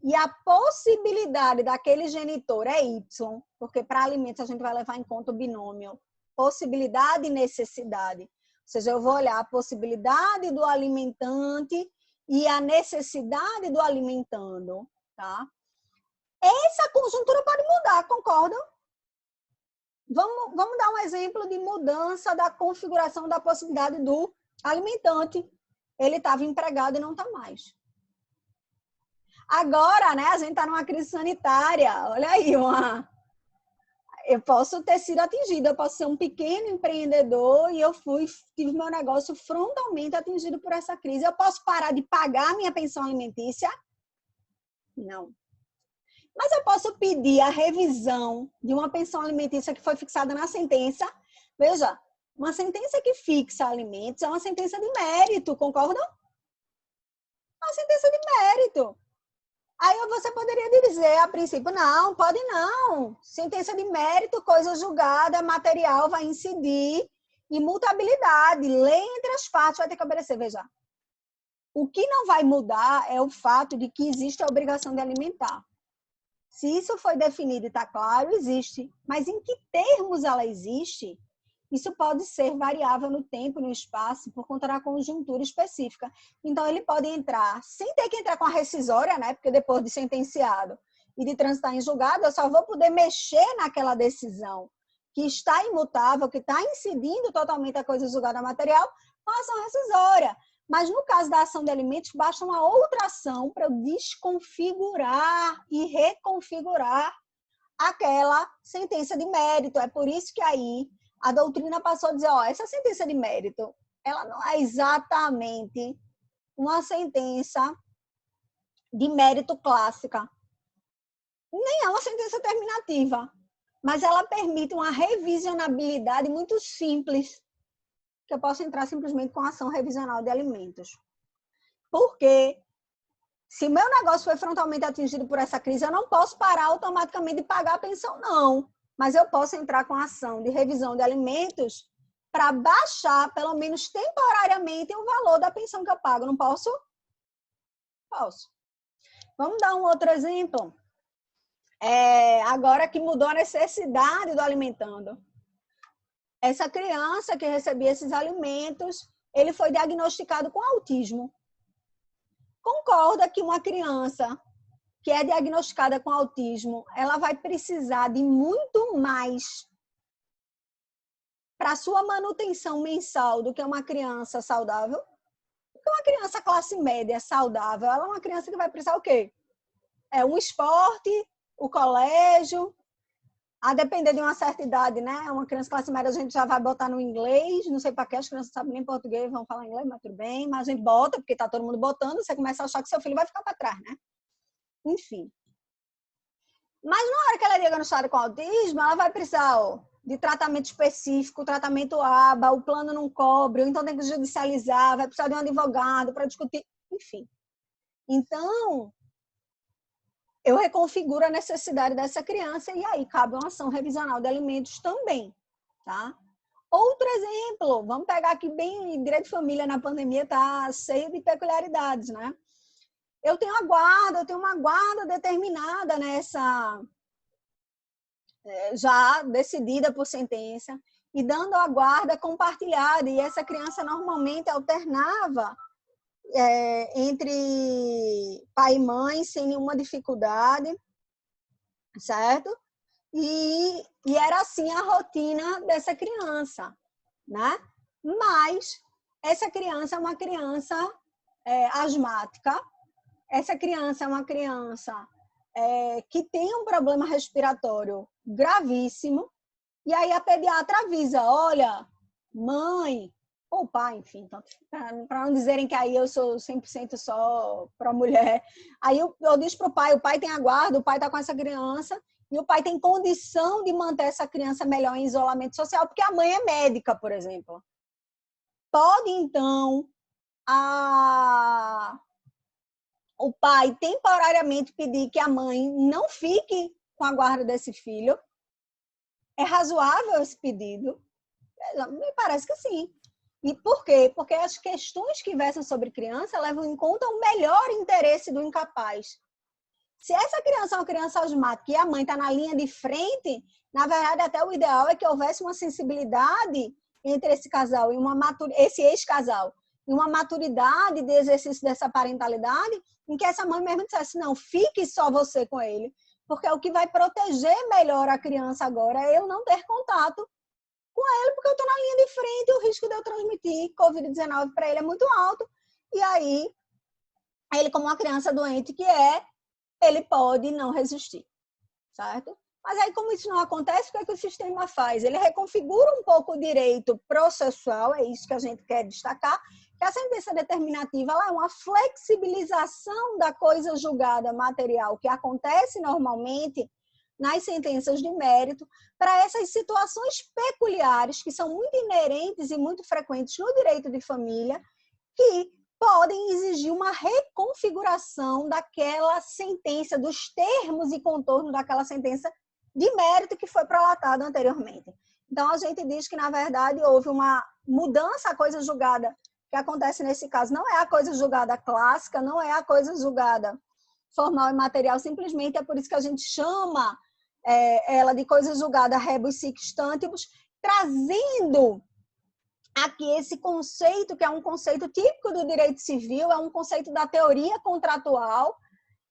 e a possibilidade daquele genitor é Y, porque para alimentos a gente vai levar em conta o binômio possibilidade e necessidade. Ou seja, eu vou olhar a possibilidade do alimentante e a necessidade do alimentando, tá? Essa conjuntura pode mudar, concordam? Vamos dar um exemplo de mudança da configuração da possibilidade do alimentante. Ele estava empregado e não está mais. Agora, né, a gente está numa crise sanitária. Olha aí, eu posso ter sido atingida, eu posso ser um pequeno empreendedor e eu tive meu negócio frontalmente atingido por essa crise. Eu posso parar de pagar a minha pensão alimentícia? Não. Mas eu posso pedir a revisão de uma pensão alimentícia que foi fixada na sentença. Veja, uma sentença que fixa alimentos é uma sentença de mérito, concordam? Uma sentença de mérito. Aí você poderia dizer, a princípio, não, pode não. Sentença de mérito, coisa julgada, material vai incidir Imutabilidade, lei entre as partes vai ter que obedecer. Veja, o que não vai mudar é o fato de que existe a obrigação de alimentar. Se isso foi definido e está claro, existe. Mas em que termos ela existe? Isso pode ser variável no tempo e no espaço por conta da conjuntura específica. Então, ele pode entrar, sem ter que entrar com a rescisória, né? Porque depois de sentenciado e de transitar em julgado, eu só vou poder mexer naquela decisão que está imutável, que está incidindo totalmente a coisa julgada material, com a ação rescisória. Mas no caso da ação de alimentos, basta uma outra ação para eu desconfigurar e reconfigurar aquela sentença de mérito. É por isso que aí a doutrina passou a dizer, essa sentença de mérito, ela não é exatamente uma sentença de mérito clássica. Nem é uma sentença terminativa, mas ela permite uma revisionabilidade muito simples, que eu posso entrar simplesmente com a ação revisional de alimentos. Porque se o meu negócio foi frontalmente atingido por essa crise, eu não posso parar automaticamente de pagar a pensão, não. Mas eu posso entrar com a ação de revisão de alimentos para baixar, pelo menos temporariamente, o valor da pensão que eu pago. Não posso? Posso. Vamos dar um outro exemplo. Agora que mudou a necessidade do alimentando. Essa criança que recebia esses alimentos, ele foi diagnosticado com autismo. Concorda que uma criança que é diagnosticada com autismo, ela vai precisar de muito mais para sua manutenção mensal do que uma criança saudável? Porque uma criança classe média saudável, ela é uma criança que vai precisar o quê? Um esporte, o colégio, a depender de uma certa idade, né? Uma criança classe média a gente já vai botar no inglês, não sei para que as crianças não sabem nem português, vão falar inglês, mas tudo bem, mas a gente bota, porque tá todo mundo botando, você começa a achar que seu filho vai ficar para trás, né? Enfim. Mas na hora que ela é diagnosticada com autismo, ela vai precisar de tratamento específico, tratamento ABA, o plano não cobre, ou então tem que judicializar, vai precisar de um advogado para discutir, enfim. Então, eu reconfiguro a necessidade dessa criança e aí cabe uma ação revisional de alimentos também, tá? Outro exemplo, vamos pegar aqui bem, direito de família na pandemia está cheio de peculiaridades, né? Eu tenho uma guarda determinada nessa, já decidida por sentença, e dando a guarda compartilhada, e essa criança normalmente alternava entre pai e mãe sem nenhuma dificuldade, certo? E era assim a rotina dessa criança, né? Mas essa criança é uma criança asmática, essa criança é uma criança que tem um problema respiratório gravíssimo, e aí a pediatra avisa, olha, mãe, ou pai, enfim, para não dizerem que aí eu sou 100% só para mulher. Aí eu disse para o pai tem a guarda, o pai está com essa criança, e o pai tem condição de manter essa criança melhor em isolamento social, porque a mãe é médica, por exemplo. Pode, então, o pai temporariamente pedir que a mãe não fique com a guarda desse filho? É razoável esse pedido? Me parece que sim. E por quê? Porque as questões que versam sobre criança levam em conta o melhor interesse do incapaz. Se essa criança é uma criança asmática e a mãe está na linha de frente, na verdade, até o ideal é que houvesse uma sensibilidade entre esse casal e esse ex-casal, e uma maturidade de exercício dessa parentalidade, em que essa mãe mesmo dissesse, não, fique só você com ele, porque o que vai proteger melhor a criança agora é eu não ter contato com ele, porque eu estou na linha de frente, o risco de eu transmitir Covid-19 para ele é muito alto, e aí, ele como uma criança doente que ele pode não resistir, certo? Mas aí, como isso não acontece, o que é que o sistema faz? Ele reconfigura um pouco o direito processual, é isso que a gente quer destacar, que a sentença determinativa ela é uma flexibilização da coisa julgada material que acontece normalmente nas sentenças de mérito para essas situações peculiares que são muito inerentes e muito frequentes no direito de família, que podem exigir uma reconfiguração daquela sentença, dos termos e contornos daquela sentença de mérito que foi prolatada anteriormente. Então, a gente diz que, na verdade, houve uma mudança, a coisa julgada que acontece nesse caso não é a coisa julgada clássica, não é a coisa julgada formal e material, simplesmente é por isso que a gente chama ela de coisa julgada rebus sic stantibus, trazendo aqui esse conceito, que é um conceito típico do direito civil, é um conceito da teoria contratual,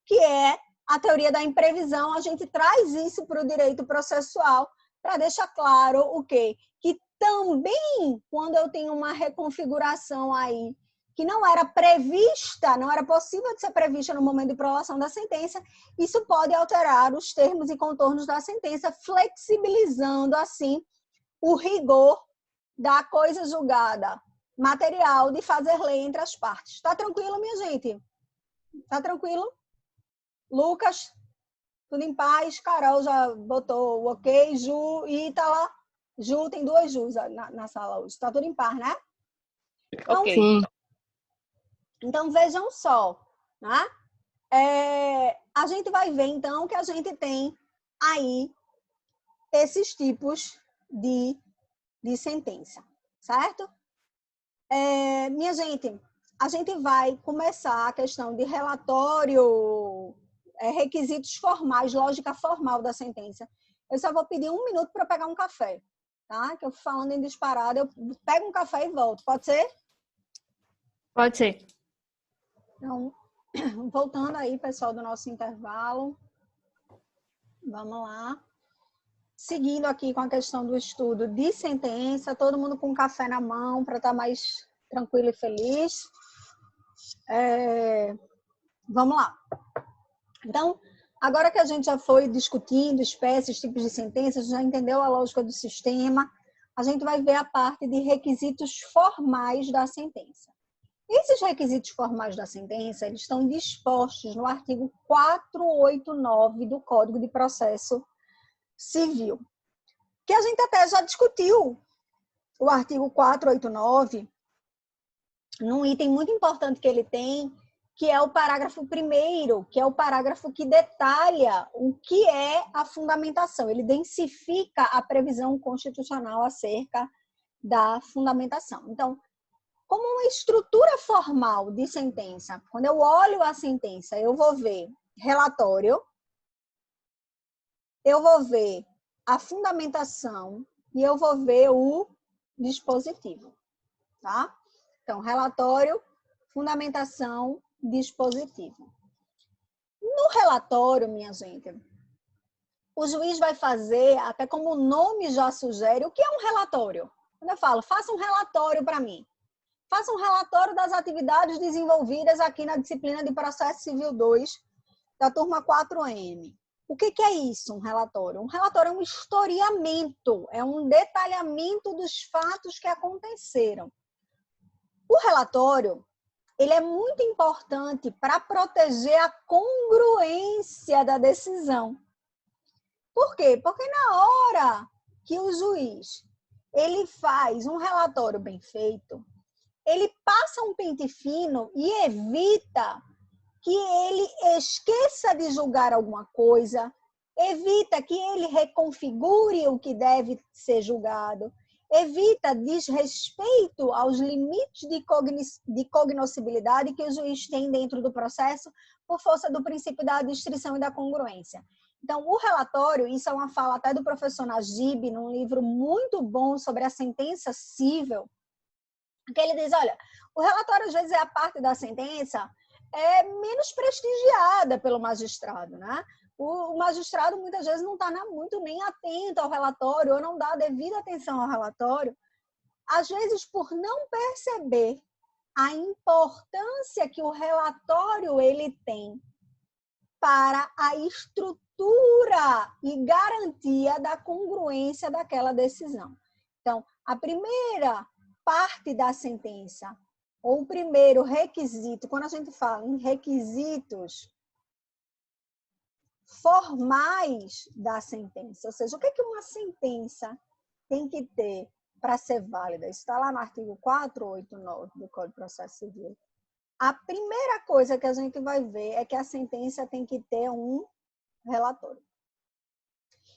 que é a teoria da imprevisão. A gente traz isso para o direito processual para deixar claro o quê? Que também, quando eu tenho uma reconfiguração aí que não era prevista, não era possível de ser prevista no momento de prolação da sentença, isso pode alterar os termos e contornos da sentença, flexibilizando, assim, o rigor da coisa julgada material de fazer lei entre as partes. Está tranquilo, minha gente? Está tranquilo? Lucas, tudo em paz? Carol já botou o ok, Ju, e tá lá. Ju, tem 2 Jus na sala hoje. Está tudo em paz, né? Então, Ok. Sim. Então, vejam só, né? A gente vai ver, então, que a gente tem aí esses tipos de sentença, certo? Minha gente, a gente vai começar a questão de relatório, requisitos formais, lógica formal da sentença. Eu só vou pedir 1 minuto para pegar um café, tá? Que eu fui falando em disparada, eu pego um café e volto. Pode ser? Pode ser. Então, voltando aí, pessoal, do nosso intervalo. Vamos lá. Seguindo aqui com a questão do estudo de sentença, todo mundo com café na mão para estar mais tranquilo e feliz. Vamos lá. Então, agora que a gente já foi discutindo espécies, tipos de sentenças, já entendeu a lógica do sistema, a gente vai ver a parte de requisitos formais da sentença. Esses requisitos formais da sentença, eles estão dispostos no artigo 489 do Código de Processo Civil, que a gente até já discutiu o artigo 489, num item muito importante que ele tem, que é o parágrafo 1º, que é o parágrafo que detalha o que é a fundamentação. Ele densifica a previsão constitucional acerca da fundamentação. Então, como uma estrutura formal de sentença, quando eu olho a sentença, eu vou ver relatório, eu vou ver a fundamentação e eu vou ver o dispositivo, tá? Então, relatório, fundamentação, dispositivo. No relatório, minha gente, o juiz vai fazer, até como o nome já sugere, o que é um relatório? Quando eu falo, faça um relatório para mim. Faça um relatório das atividades desenvolvidas aqui na disciplina de Processo Civil 2, da turma 4M. O que é isso, um relatório? Um relatório é um historiamento, é um detalhamento dos fatos que aconteceram. O relatório, ele é muito importante para proteger a congruência da decisão. Por quê? Porque na hora que o juiz ele faz um relatório bem feito, ele passa um pente fino e evita que ele esqueça de julgar alguma coisa, evita que ele reconfigure o que deve ser julgado, evita desrespeito aos limites de cognoscibilidade que o juiz tem dentro do processo por força do princípio da distrição e da congruência. Então, o relatório, isso é uma fala até do professor Najib, num livro muito bom sobre a sentença civil, que ele diz, olha, o relatório às vezes é a parte da sentença menos prestigiada pelo magistrado, né? O magistrado muitas vezes não está muito nem atento ao relatório ou não dá devida atenção ao relatório, às vezes por não perceber a importância que o relatório ele tem para a estrutura e garantia da congruência daquela decisão. Então, a primeira parte da sentença, ou o primeiro requisito, quando a gente fala em requisitos formais da sentença, ou seja, o que é que uma sentença tem que ter para ser válida? Isso está lá no artigo 489 do Código de Processo Civil. A primeira coisa que a gente vai ver é que a sentença tem que ter um relatório.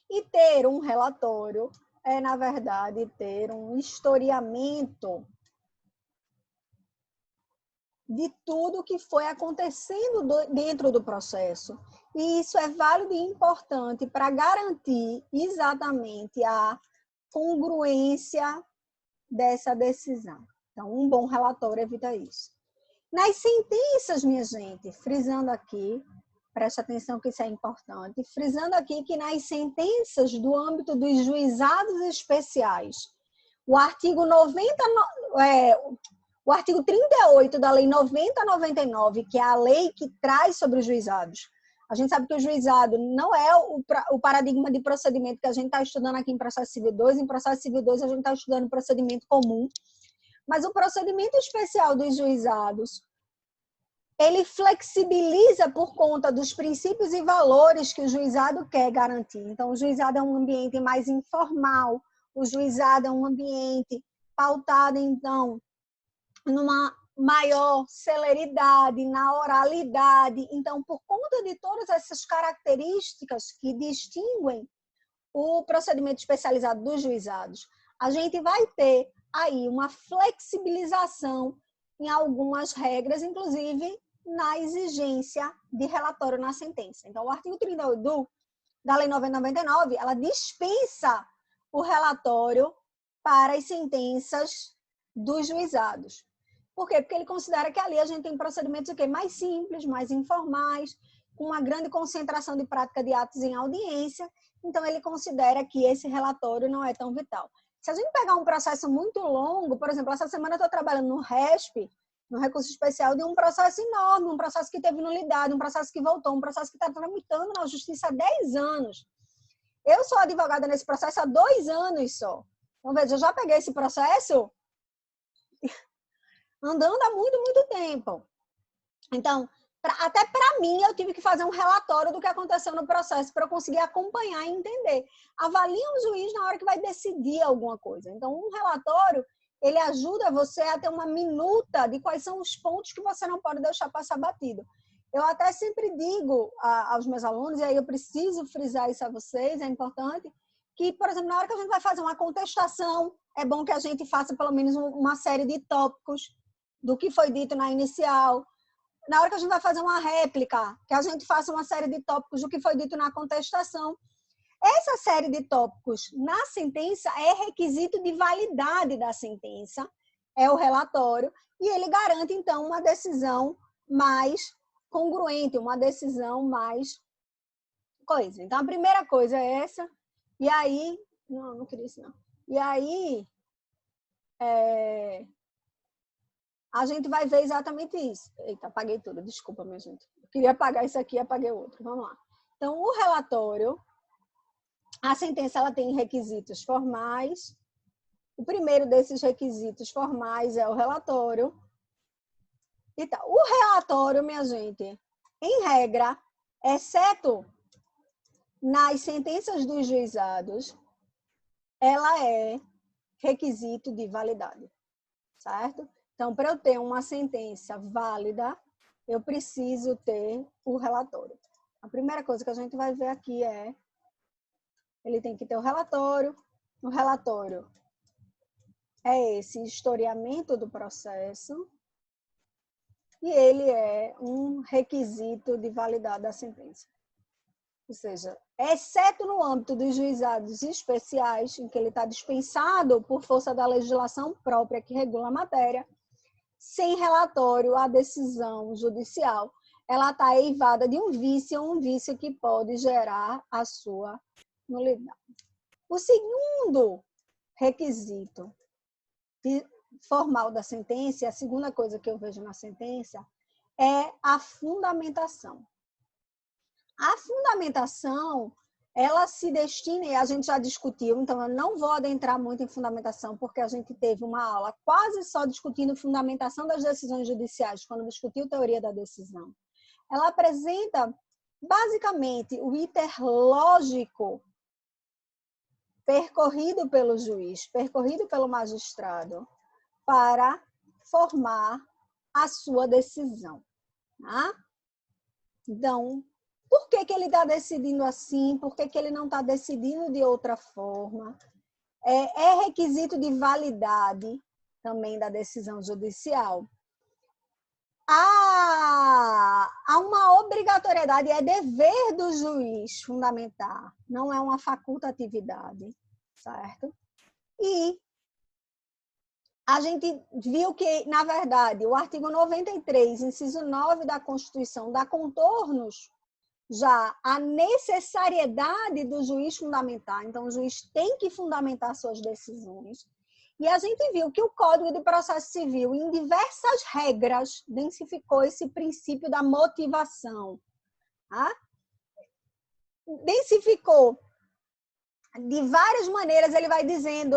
E ter um relatório é, na verdade, ter um historiamento de tudo que foi acontecendo dentro do processo. E isso é válido e importante para garantir exatamente a congruência dessa decisão. Então, um bom relatório evita isso. Nas sentenças, minha gente, frisando aqui, preste atenção que isso é importante, frisando aqui que nas sentenças do âmbito dos juizados especiais, o artigo 38 da Lei 90/99, que é a lei que traz sobre os juizados. A gente sabe que o juizado não é o paradigma de procedimento que a gente está estudando aqui em processo civil 2. Em processo civil 2, a gente está estudando procedimento comum. Mas o procedimento especial dos juizados, ele flexibiliza por conta dos princípios e valores que o juizado quer garantir. Então, o juizado é um ambiente mais informal, o juizado é um ambiente pautado, então, numa maior celeridade, na oralidade. Então, por conta de todas essas características que distinguem o procedimento especializado dos juizados, a gente vai ter aí uma flexibilização em algumas regras, inclusive na exigência de relatório na sentença. Então, o artigo 38 da Lei 90/99, ela dispensa o relatório para as sentenças dos juizados. Por quê? Porque ele considera que ali a gente tem procedimentos mais simples, mais informais, com uma grande concentração de prática de atos em audiência. Então, ele considera que esse relatório não é tão vital. Se a gente pegar um processo muito longo, por exemplo, essa semana eu estou trabalhando no RESP, no recurso especial, de um processo enorme, um processo que teve nulidade, um processo que voltou, um processo que está tramitando na justiça há 10 anos. Eu sou advogada nesse processo há 2 anos só. Então, veja, eu já peguei esse processo andando há muito, muito tempo. Então, até para mim, eu tive que fazer um relatório do que aconteceu no processo para eu conseguir acompanhar e entender. Avalia um juiz na hora que vai decidir alguma coisa. Então, um relatório, ele ajuda você a ter uma minuta de quais são os pontos que você não pode deixar passar batido. Eu até sempre digo aos meus alunos, e aí eu preciso frisar isso a vocês, é importante, que, por exemplo, na hora que a gente vai fazer uma contestação, é bom que a gente faça pelo menos uma série de tópicos do que foi dito na inicial. Na hora que a gente vai fazer uma réplica, que a gente faça uma série de tópicos do que foi dito na contestação. Essa série de tópicos na sentença é requisito de validade da sentença, é o relatório, e ele garante, então, uma decisão mais congruente, uma decisão mais coisa. Então, a primeira coisa é essa, e aí... Não queria isso, não. E aí... a gente vai ver exatamente isso. Eita, apaguei tudo, desculpa, minha gente. Eu queria apagar isso aqui e apaguei outro. Vamos lá. Então, o relatório, a sentença, ela tem requisitos formais. O primeiro desses requisitos formais é o relatório. Então, o relatório, minha gente, em regra, exceto nas sentenças dos juizados, ela é requisito de validade, certo? Então, para eu ter uma sentença válida, eu preciso ter o relatório. A primeira coisa que a gente vai ver aqui é, ele tem que ter o relatório. O relatório é esse historiamento do processo e ele é um requisito de validade da sentença. Ou seja, exceto no âmbito dos juizados especiais, em que ele está dispensado por força da legislação própria que regula a matéria, sem relatório, a decisão judicial, ela está eivada de um vício que pode gerar a sua nulidade. O segundo requisito formal da sentença, a segunda coisa que eu vejo na sentença, é a fundamentação. A fundamentação, ela se destina, e a gente já discutiu, então eu não vou adentrar muito em fundamentação, porque a gente teve uma aula quase só discutindo fundamentação das decisões judiciais, quando discutiu teoria da decisão. Ela apresenta, basicamente, o iter lógico percorrido pelo juiz, percorrido pelo magistrado, para formar a sua decisão. Tá? Então, por que ele está decidindo assim? Por que ele não está decidindo de outra forma? é requisito de validade também da decisão judicial. Há uma obrigatoriedade, é dever do juiz fundamentar, não é uma facultatividade, certo? E a gente viu que, na verdade, o artigo 93, inciso 9 da Constituição, dá contornos já à necessariedade do juiz fundamentar. Então, o juiz tem que fundamentar suas decisões. E a gente viu que o Código de Processo Civil, em diversas regras, densificou esse princípio da motivação. Tá? Densificou de várias maneiras, ele vai dizendo,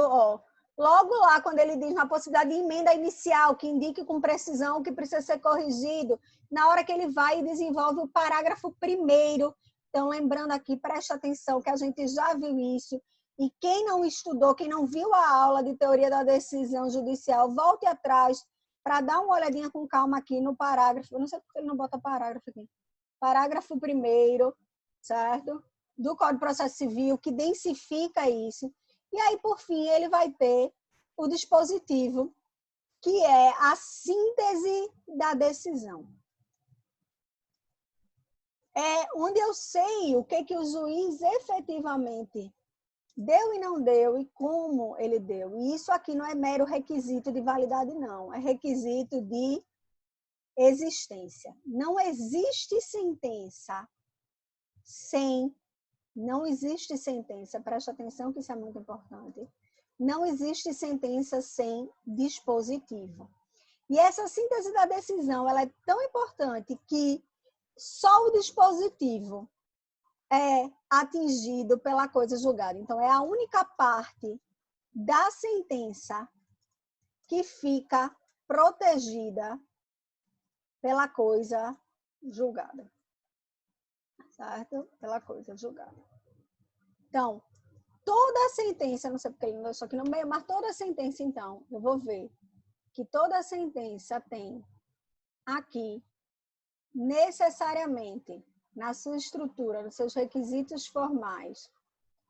logo lá, quando ele diz na possibilidade de emenda inicial, que indique com precisão o que precisa ser corrigido, na hora que ele vai e desenvolve o parágrafo 1º. Então, lembrando aqui, preste atenção, que a gente já viu isso. E quem não estudou, quem não viu a aula de teoria da decisão judicial, volte atrás para dar uma olhadinha com calma aqui no parágrafo. Eu não sei porque ele não bota parágrafo aqui. Parágrafo 1º, certo? Do Código de Processo Civil, que densifica isso. E aí, por fim, ele vai ter o dispositivo, que é a síntese da decisão. É onde eu sei o que o juiz efetivamente deu e não deu e como ele deu. E isso aqui não é mero requisito de validade, não. É requisito de existência. Não existe sentença Não existe sentença, preste atenção que isso é muito importante. Não existe sentença sem dispositivo. E essa síntese da decisão, ela é tão importante que só o dispositivo é atingido pela coisa julgada. Então, é a única parte da sentença que fica protegida pela coisa julgada. Certo? Pela coisa julgada. Então, toda a sentença, não sei porque ele não deixou aqui no meio, mas toda a sentença, então, eu vou ver que toda a sentença tem aqui, necessariamente, na sua estrutura, nos seus requisitos formais,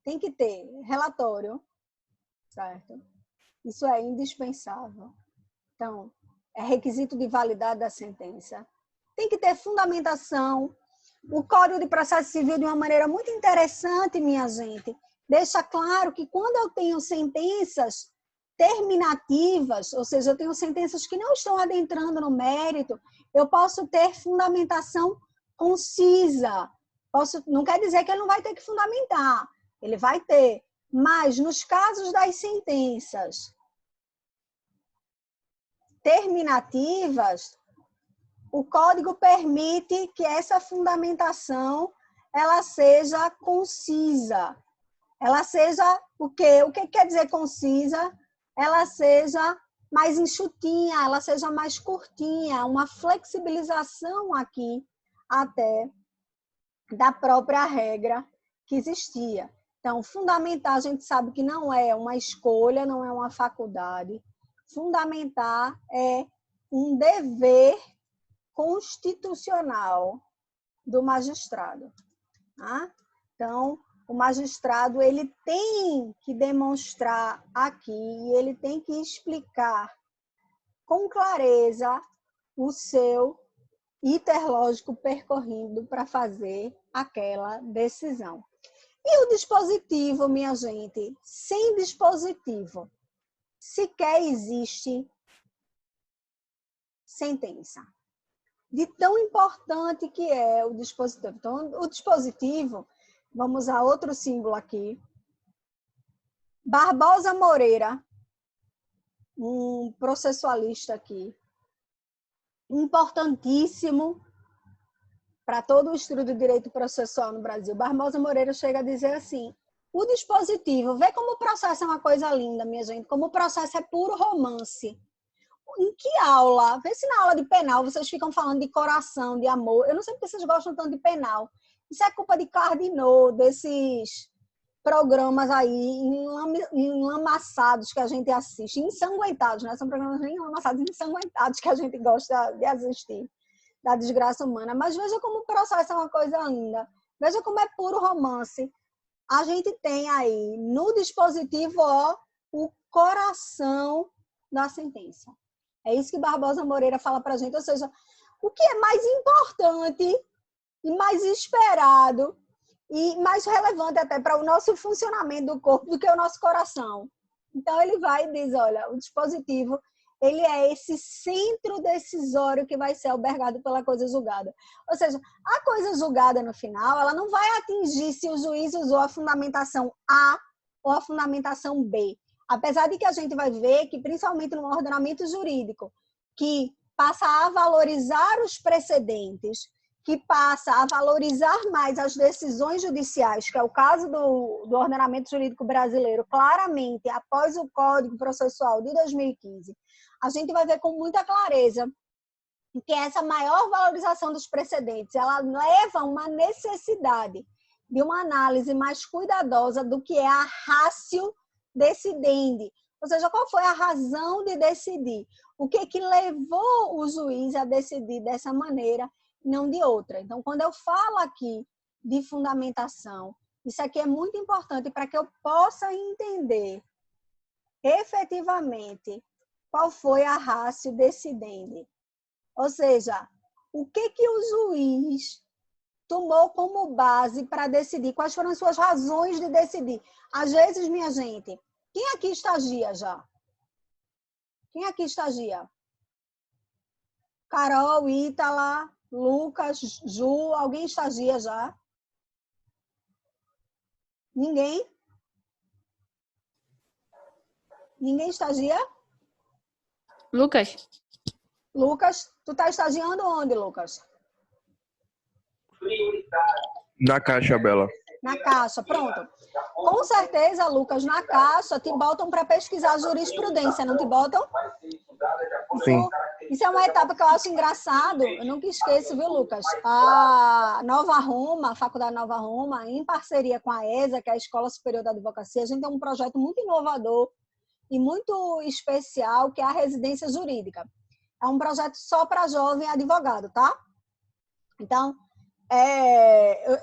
tem que ter relatório, certo? Isso é indispensável. Então, é requisito de validade da sentença. Tem que ter fundamentação. O Código de Processo Civil, de uma maneira muito interessante, minha gente, deixa claro que quando eu tenho sentenças terminativas, ou seja, eu tenho sentenças que não estão adentrando no mérito, eu posso ter fundamentação concisa. Não quer dizer que ele não vai ter que fundamentar, ele vai ter. Mas, nos casos das sentenças terminativas, o Código permite que essa fundamentação ela seja concisa. Ela seja o quê? O que quer dizer concisa? Ela seja mais enxutinha, ela seja mais curtinha, uma flexibilização aqui até da própria regra que existia. Então, fundamentar, a gente sabe que não é uma escolha, não é uma faculdade. Fundamentar é um dever constitucional do magistrado. Tá? Então, o magistrado ele tem que demonstrar aqui, ele tem que explicar com clareza o seu iter lógico percorrido para fazer aquela decisão. E o dispositivo, minha gente, sem dispositivo, sequer existe sentença. De tão importante que é o dispositivo. Então, o dispositivo, vamos a outro símbolo aqui. Barbosa Moreira, um processualista aqui, importantíssimo para todo o estudo de direito processual no Brasil. Barbosa Moreira chega a dizer assim, o dispositivo, vê como o processo é uma coisa linda, minha gente, como o processo é puro romance. Em que aula? Vê se na aula de penal vocês ficam falando de coração, de amor. Eu não sei porque vocês gostam tanto de penal. Isso é culpa de Cardinot, desses programas aí enlamaçados que a gente assiste, ensanguentados, né? São programas nem enlamaçados, ensanguentados que a gente gosta de assistir, da desgraça humana. Mas veja como o processo é uma coisa linda. Veja como é puro romance. A gente tem aí no dispositivo, o coração da sentença. É isso que Barbosa Moreira fala para a gente, ou seja, o que é mais importante e mais esperado e mais relevante até para o nosso funcionamento do corpo do que o nosso coração. Então, ele vai e diz, olha, o dispositivo, ele é esse centro decisório que vai ser albergado pela coisa julgada. Ou seja, a coisa julgada no final, ela não vai atingir se o juiz usou a fundamentação A ou a fundamentação B. Apesar de que a gente vai ver que, principalmente no ordenamento jurídico, que passa a valorizar os precedentes, que passa a valorizar mais as decisões judiciais, que é o caso do ordenamento jurídico brasileiro, claramente, após o Código Processual de 2015, a gente vai ver com muita clareza que essa maior valorização dos precedentes, ela leva a uma necessidade de uma análise mais cuidadosa do que é a ratio decidendi. Ou seja, qual foi a razão de decidir? O que levou o juiz a decidir dessa maneira, não de outra. Então, quando eu falo aqui de fundamentação, isso aqui é muito importante para que eu possa entender efetivamente qual foi a ratio decidendi. Ou seja, o que o juiz tomou como base para decidir, quais foram as suas razões de decidir. Às vezes, minha gente, quem aqui estagia já? Quem aqui estagia? Carol, Ítala, Lucas, Ju, alguém estagia já? Ninguém? Ninguém estagia? Lucas, Lucas, tu está estagiando onde, Lucas? Na Caixa, Bela. Na Caixa, pronto. Com certeza, Lucas, na Caixa te botam para pesquisar jurisprudência, não te botam? Sim. Isso é uma etapa que eu acho engraçado, eu nunca esqueço, viu, Lucas? A Nova Roma, a Faculdade Nova Roma, em parceria com a ESA, que é a Escola Superior da Advocacia, a gente tem um projeto muito inovador e muito especial, que é a residência jurídica. É um projeto só para jovem advogado, tá? Então,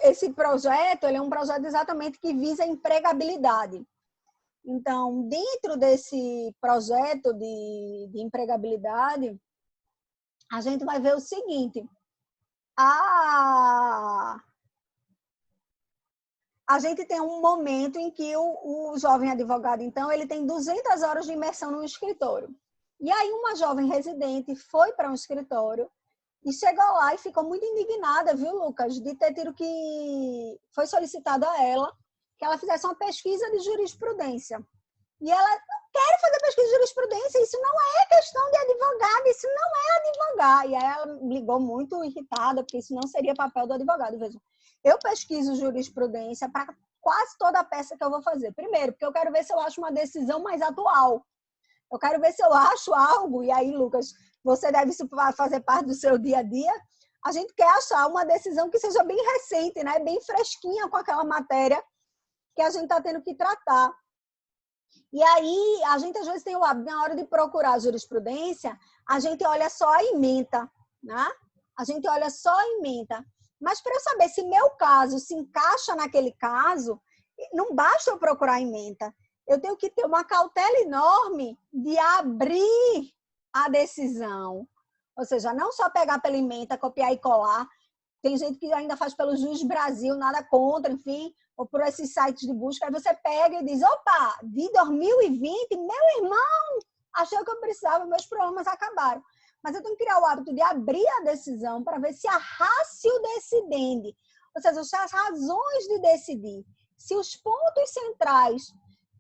esse projeto, ele é um projeto exatamente que visa a empregabilidade. Então, dentro desse projeto de empregabilidade, a gente vai ver o seguinte, a gente tem um momento em que o jovem advogado, então, ele tem 200 horas de imersão no escritório. E aí uma jovem residente foi para um escritório e chegou lá e ficou muito indignada, viu, Lucas, de ter tido que... Foi solicitado a ela que ela fizesse uma pesquisa de jurisprudência. E ela, não quero fazer pesquisa de jurisprudência, isso não é questão de advogado, isso não é advogar. E aí ela ligou muito irritada, porque isso não seria papel do advogado. Veja, eu pesquiso jurisprudência para quase toda a peça que eu vou fazer. Primeiro, porque eu quero ver se eu acho uma decisão mais atual. Eu quero ver se eu acho algo, e aí, Lucas, você deve fazer parte do seu dia a dia. A gente quer achar uma decisão que seja bem recente, né? Bem fresquinha com aquela matéria que a gente está tendo que tratar. E aí, a gente às vezes tem o hábito, na hora de procurar jurisprudência, a gente olha só a ementa, né? A gente olha só a ementa. Mas para eu saber se meu caso se encaixa naquele caso, não basta eu procurar a ementa. Eu tenho que ter uma cautela enorme de abrir a decisão. Ou seja, não só pegar pela ementa, copiar e colar. Tem gente que ainda faz pelo Juiz Brasil, nada contra, enfim, ou por esses sites de busca. Aí você pega e diz, opa, de 2020, meu irmão, achei que eu precisava, meus problemas acabaram. Mas eu tenho que criar o hábito de abrir a decisão para ver se a ratio decidendi, ou seja, se as razões de decidir, se os pontos centrais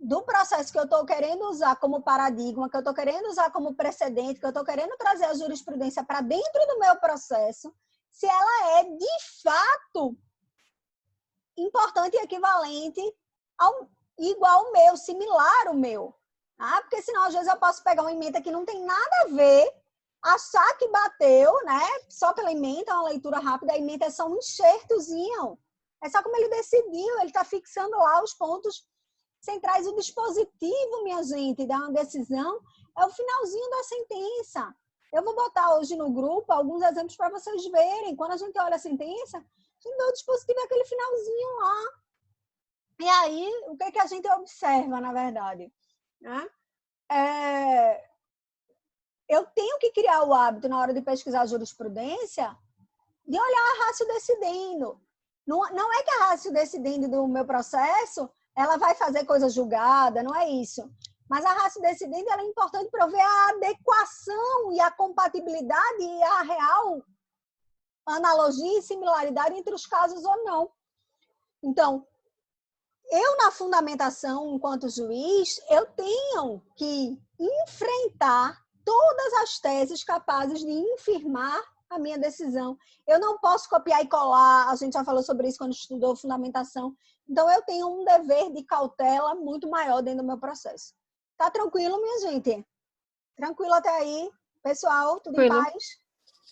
do processo que eu estou querendo usar como paradigma, que eu estou querendo usar como precedente, que eu estou querendo trazer a jurisprudência para dentro do meu processo, se ela é, de fato, importante e equivalente igual ao meu, similar ao meu. Ah, porque senão, às vezes, eu posso pegar uma ementa que não tem nada a ver, achar que bateu, né? Só pela ementa, uma leitura rápida, a ementa é só um enxertozinho. É só como ele decidiu, ele está fixando lá os pontos centrais. O dispositivo, minha gente, da uma decisão é o finalzinho da sentença. Eu vou botar hoje no grupo alguns exemplos para vocês verem. Quando a gente olha a sentença, a gente vê o dispositivo aquele finalzinho lá. E aí, o que a gente observa, na verdade? né? Eu tenho que criar o hábito, na hora de pesquisar jurisprudência, de olhar a ratio decidendo. Não é que a ratio decidendo do meu processo ela vai fazer coisa julgada, não é isso. Mas a ratio decidendo ela é importante para eu ver a adequação e a compatibilidade e a real analogia e similaridade entre os casos ou não. Então, eu na fundamentação, enquanto juiz, eu tenho que enfrentar todas as teses capazes de infirmar a minha decisão. Eu não posso copiar e colar, a gente já falou sobre isso quando estudou fundamentação. Então, eu tenho um dever de cautela muito maior dentro do meu processo. Tá tranquilo, minha gente? Tranquilo até aí? Pessoal, tudo em paz?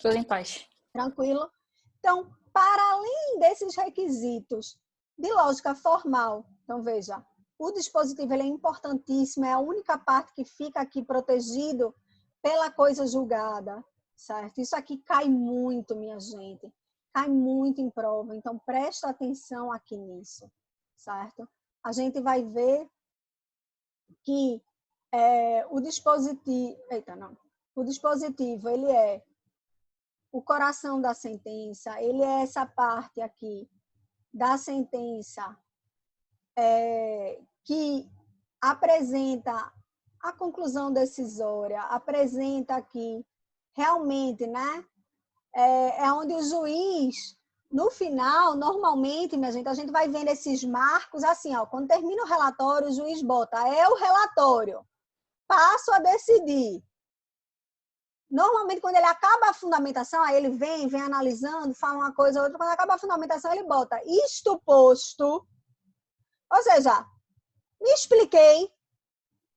Tudo em paz. Tranquilo? Então, para além desses requisitos de lógica formal, então veja, o dispositivo ele é importantíssimo, é a única parte que fica aqui protegido pela coisa julgada, certo? Isso aqui cai muito, minha gente, cai muito em prova, então presta atenção aqui nisso, certo? A gente vai ver que o dispositivo, o dispositivo ele é o coração da sentença, ele é essa parte aqui da sentença que apresenta a conclusão decisória, apresenta aqui realmente, né? É onde o juiz, no final, normalmente, minha gente, a gente vai vendo esses marcos assim, ó, quando termina o relatório, o juiz bota, é o relatório, passo a decidir. Normalmente, quando ele acaba a fundamentação, aí ele vem analisando, fala uma coisa ou outra, quando acaba a fundamentação, ele bota isto posto, ou seja, me expliquei,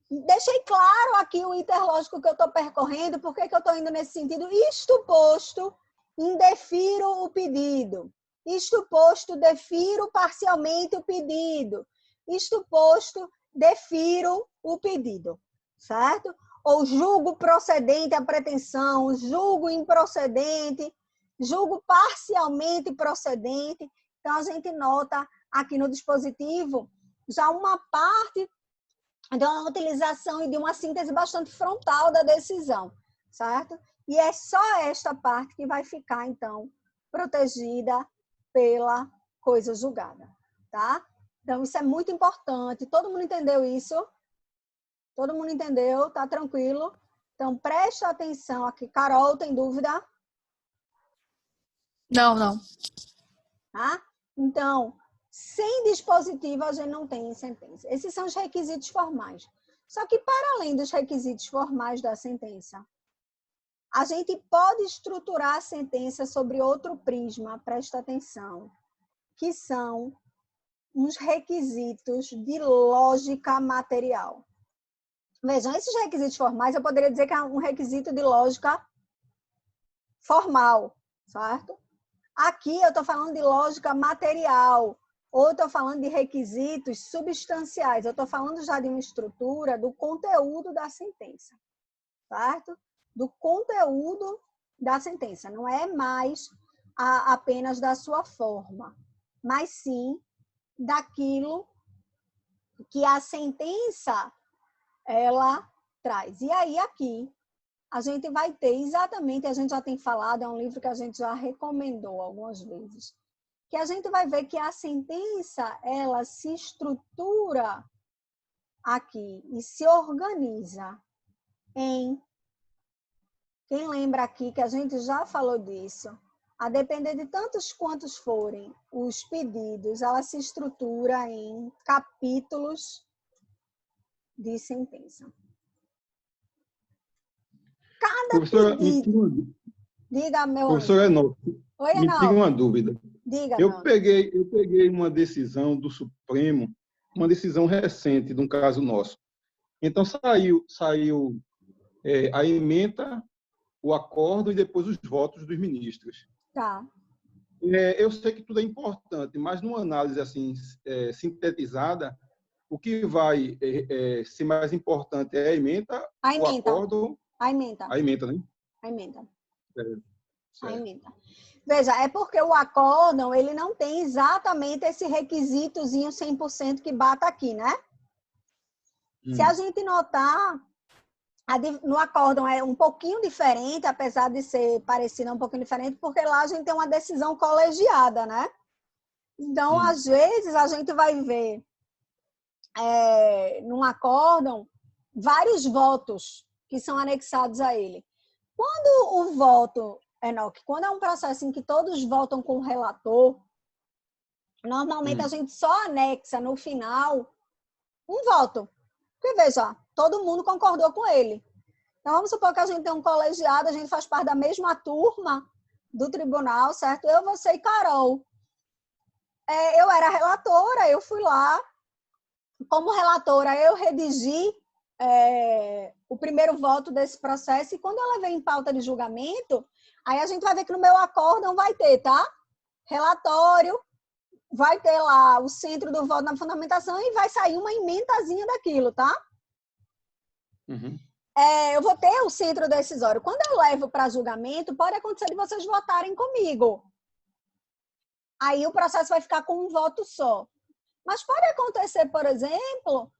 deixei claro aqui o interlógico que eu estou percorrendo, por que eu estou indo nesse sentido, isto posto, indefiro o pedido, isto posto, defiro parcialmente o pedido, isto posto, defiro o pedido, certo? Ou julgo procedente a pretensão, julgo improcedente, julgo parcialmente procedente. Então, a gente nota aqui no dispositivo já uma parte de uma utilização e de uma síntese bastante frontal da decisão, certo? E é só esta parte que vai ficar, então, protegida pela coisa julgada, tá? Então, isso é muito importante. Todo mundo entendeu isso? Todo mundo entendeu? Tá tranquilo? Então, presta atenção aqui. Carol, tem dúvida? Não. Tá? Então, sem dispositivo, a gente não tem sentença. Esses são os requisitos formais. Só que, para além dos requisitos formais da sentença, a gente pode estruturar a sentença sobre outro prisma, presta atenção, que são uns requisitos de lógica material. Vejam, esses requisitos formais, eu poderia dizer que é um requisito de lógica formal, certo? Aqui eu estou falando de lógica material, ou estou falando de requisitos substanciais. Eu estou falando já de uma estrutura do conteúdo da sentença, certo? Do conteúdo da sentença. Não é mais apenas da sua forma, mas sim daquilo que a sentença ela traz. E aí aqui a gente vai ter exatamente, a gente já tem falado, é um livro que a gente já recomendou algumas vezes, que a gente vai ver que a sentença, ela se estrutura aqui e se organiza em, quem lembra aqui que a gente já falou disso, a depender de tantos quantos forem os pedidos, ela se estrutura em capítulos de sentença. Cada pedido... Diga, meu Professor Enoque, Oi, me tira uma dúvida. Diga, eu peguei uma decisão do Supremo, uma decisão recente de um caso nosso. Então, saiu a ementa, o acordo e depois os votos dos ministros. Tá. Eu sei que tudo é importante, mas numa análise assim sintetizada, o que vai ser mais importante é a ementa, o acordo... A ementa. A ementa, né? A ementa. Certo. A ementa. Veja, é porque o acórdão, ele não tem exatamente esse requisitozinho 100% que bata aqui, né? Se a gente notar, no acórdão é um pouquinho diferente, apesar de ser parecido, é um pouquinho diferente, porque lá a gente tem uma decisão colegiada, né? Então, às vezes, a gente vai ver num acórdão vários votos que são anexados a ele. Quando o voto, Enoque, quando é um processo em que todos votam com o relator, normalmente a gente só anexa no final um voto. Porque, veja, todo mundo concordou com ele. Então, vamos supor que a gente tem um colegiado, a gente faz parte da mesma turma do tribunal, certo? Eu, você e Carol. Eu era relatora, eu fui lá. Como relatora, eu redigi o primeiro voto desse processo, e quando ela vem em pauta de julgamento, aí a gente vai ver que no meu acórdão vai ter, tá? Relatório, vai ter lá o centro do voto na fundamentação e vai sair uma emendazinha daquilo, tá? Uhum. Eu vou ter o centro decisório. Quando eu levo para julgamento, pode acontecer de vocês votarem comigo. Aí o processo vai ficar com um voto só. Mas pode acontecer, por exemplo,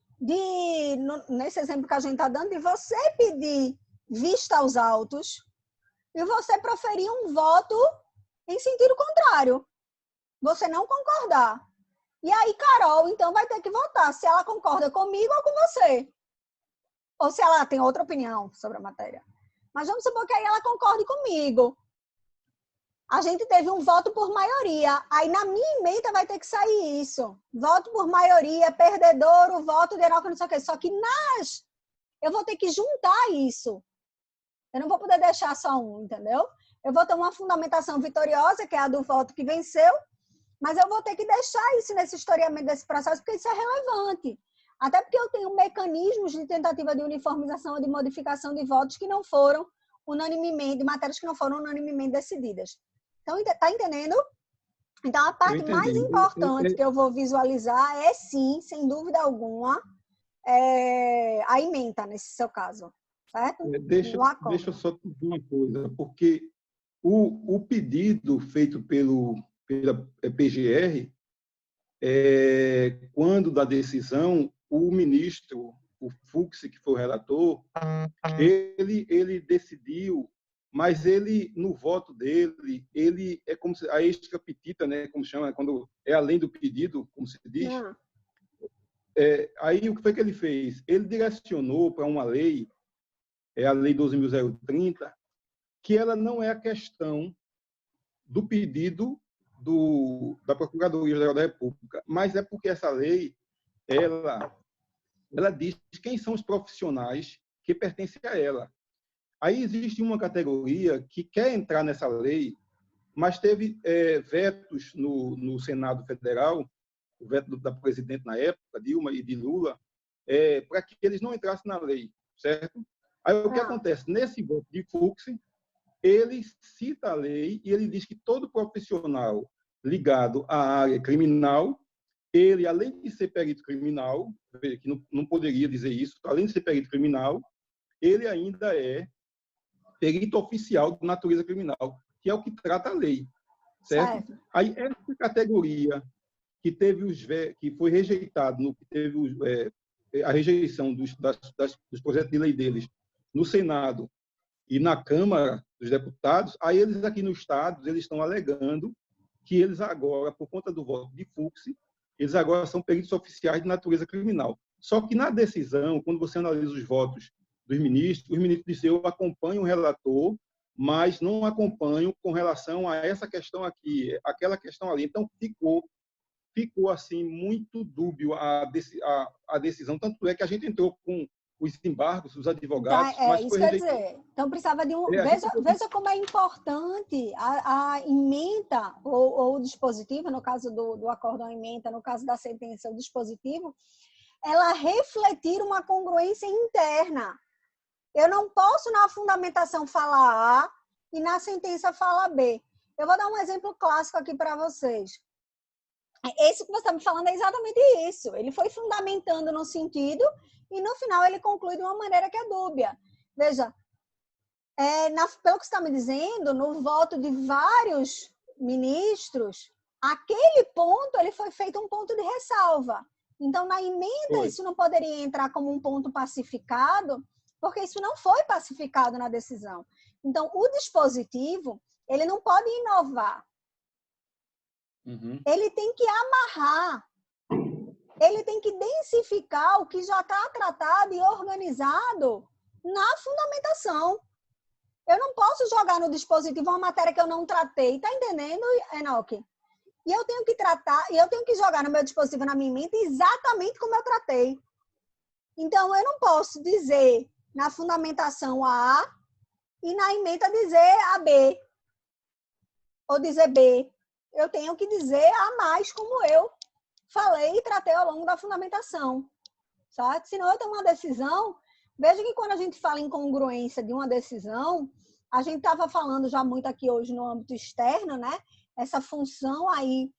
nesse exemplo que a gente está dando, de você pedir vista aos autos e você proferir um voto em sentido contrário. Você não concordar. E aí, Carol, então, vai ter que votar se ela concorda comigo ou com você. Ou se ela tem outra opinião sobre a matéria. Mas vamos supor que aí ela concorde comigo. A gente teve um voto por maioria. Aí, na minha emenda, vai ter que sair isso. Voto por maioria, perdedor, o voto de Enoque, não sei o quê. Só que eu vou ter que juntar isso. Eu não vou poder deixar só um, entendeu? Eu vou ter uma fundamentação vitoriosa, que é a do voto que venceu, mas eu vou ter que deixar isso nesse historiamento desse processo, porque isso é relevante. Até porque eu tenho mecanismos de tentativa de uniformização ou de modificação de votos que não foram unanimemente, de matérias que não foram unanimemente decididas. Então, tá entendendo? Então, a parte mais importante que eu vou visualizar é, sim, sem dúvida alguma, a ementa, nesse seu caso. Certo? Deixa eu só te dizer uma coisa, porque o pedido feito pela PGR, quando da decisão, o ministro, o Fux, que foi o relator, ele decidiu, mas ele, no voto dele, ele é como se, a extra petita, né, como chama, quando é além do pedido, como se diz. Aí, o que foi que ele fez? Ele direcionou para uma lei, a Lei 12.030, que ela não é a questão do pedido da Procuradoria-Geral da República, mas é porque essa lei, ela diz quem são os profissionais que pertencem a ela. Aí existe uma categoria que quer entrar nessa lei, mas teve vetos no Senado Federal, o veto da presidente na época, Dilma, e de Lula, para que eles não entrassem na lei, certo? Aí o que acontece? Nesse voto de Fux, ele cita a lei e ele diz que todo profissional ligado à área criminal, ele, além de ser perito criminal, que não poderia dizer isso, além de ser perito criminal, ele ainda é perito oficial de natureza criminal, que é o que trata a lei, certo? Aí essa categoria que foi rejeitado, que teve a rejeição dos projetos de lei deles no Senado e na Câmara dos Deputados, aí eles aqui no Estado, eles estão alegando que eles agora, por conta do voto de Fux, eles agora são peritos oficiais de natureza criminal. Só que na decisão, quando você analisa os votos dos ministros, os ministros disseram: eu acompanho o relator, mas não acompanho com relação a essa questão aqui, aquela questão ali. Então, ficou assim, muito dúbio a decisão. Tanto é que a gente entrou com os embargos, os advogados... mas isso quer dizer, então precisava de um... Veja como é importante a ementa, ou o dispositivo, no caso do acórdão ementa, no caso da sentença, o dispositivo, ela refletir uma congruência interna. Eu não posso, na fundamentação, falar A e na sentença falar B. Eu vou dar um exemplo clássico aqui para vocês. Esse que você está me falando é exatamente isso. Ele foi fundamentando no sentido e, no final, ele conclui de uma maneira que é dúbia. Veja, pelo que você está me dizendo, no voto de vários ministros, aquele ponto ele foi feito um ponto de ressalva. Então, na emenda, Foi. isso não poderia entrar como um ponto pacificado, porque isso não foi pacificado na decisão. Então, o dispositivo, ele não pode inovar. Uhum. Ele tem que amarrar, ele tem que densificar o que já está tratado e organizado na fundamentação. Eu não posso jogar no dispositivo uma matéria que eu não tratei. Está entendendo, Enoque? E eu tenho que tratar, e eu tenho que jogar no meu dispositivo, na minha emenda, exatamente como eu tratei. Então, eu não posso dizer na fundamentação A e na emenda dizer a B. Ou dizer B. Eu tenho que dizer A mais, como eu falei e tratei ao longo da fundamentação. Certo? Senão eu tenho uma decisão. Veja que quando a gente fala em congruência de uma decisão, a gente estava falando já muito aqui hoje no âmbito externo, né? Essa função aí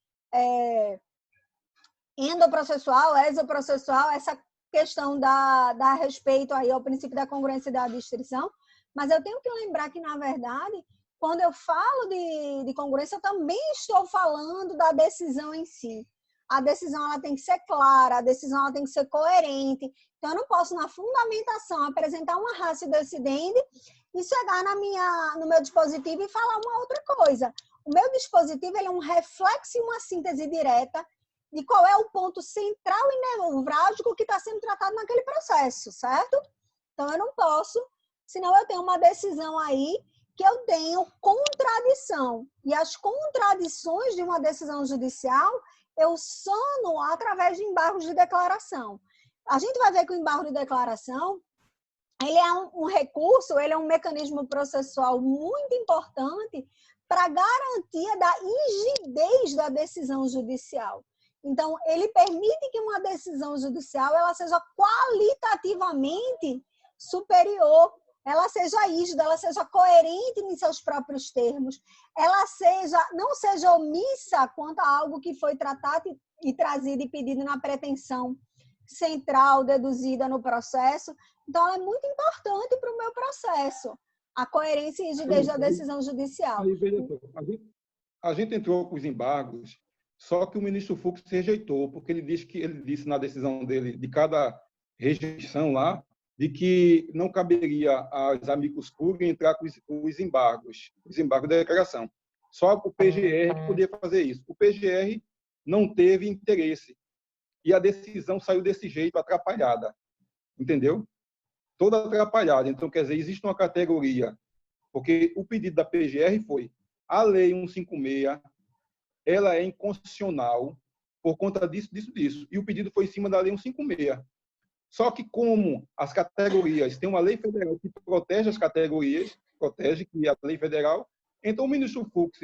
endoprocessual, exoprocessual, essa questão da respeito aí ao princípio da congruência e da distrição. Mas eu tenho que lembrar que, na verdade, quando eu falo de congruência, eu também estou falando da decisão em si. A decisão ela tem que ser clara, a decisão ela tem que ser coerente. Então, eu não posso, na fundamentação, apresentar uma ratio decidente e chegar no meu dispositivo e falar uma outra coisa. O meu dispositivo ele é um reflexo e uma síntese direta de qual é o ponto central e nevrálgico que está sendo tratado naquele processo, certo? Então, eu não posso, senão eu tenho uma decisão aí que eu tenho contradição. E as contradições de uma decisão judicial eu sano através de embargos de declaração. A gente vai ver que o embargo de declaração ele é um recurso, ele é um mecanismo processual muito importante para a garantia da rigidez da decisão judicial. Então, ele permite que uma decisão judicial ela seja qualitativamente superior, ela seja rígida, ela seja coerente em seus próprios termos, ela não seja omissa quanto a algo que foi tratado e trazido e pedido na pretensão central, deduzida no processo. Então, ela é muito importante para o meu processo, a coerência e rigidez da decisão judicial. Aí, veja só, a gente entrou com os embargos, só que o ministro Fux rejeitou, porque ele disse na decisão dele, de cada rejeição lá, de que não caberia aos amigos curiae entrar com os embargos da declaração. Só o PGR que podia fazer isso. O PGR não teve interesse. E a decisão saiu desse jeito, atrapalhada. Entendeu? Toda atrapalhada. Então, quer dizer, existe uma categoria, porque o pedido da PGR foi a Lei 156, ela é inconstitucional por conta disso. E o pedido foi em cima da Lei 156. Só que como as categorias, tem uma lei federal que protege as categorias, protege, que é a lei federal, então o ministro Fux,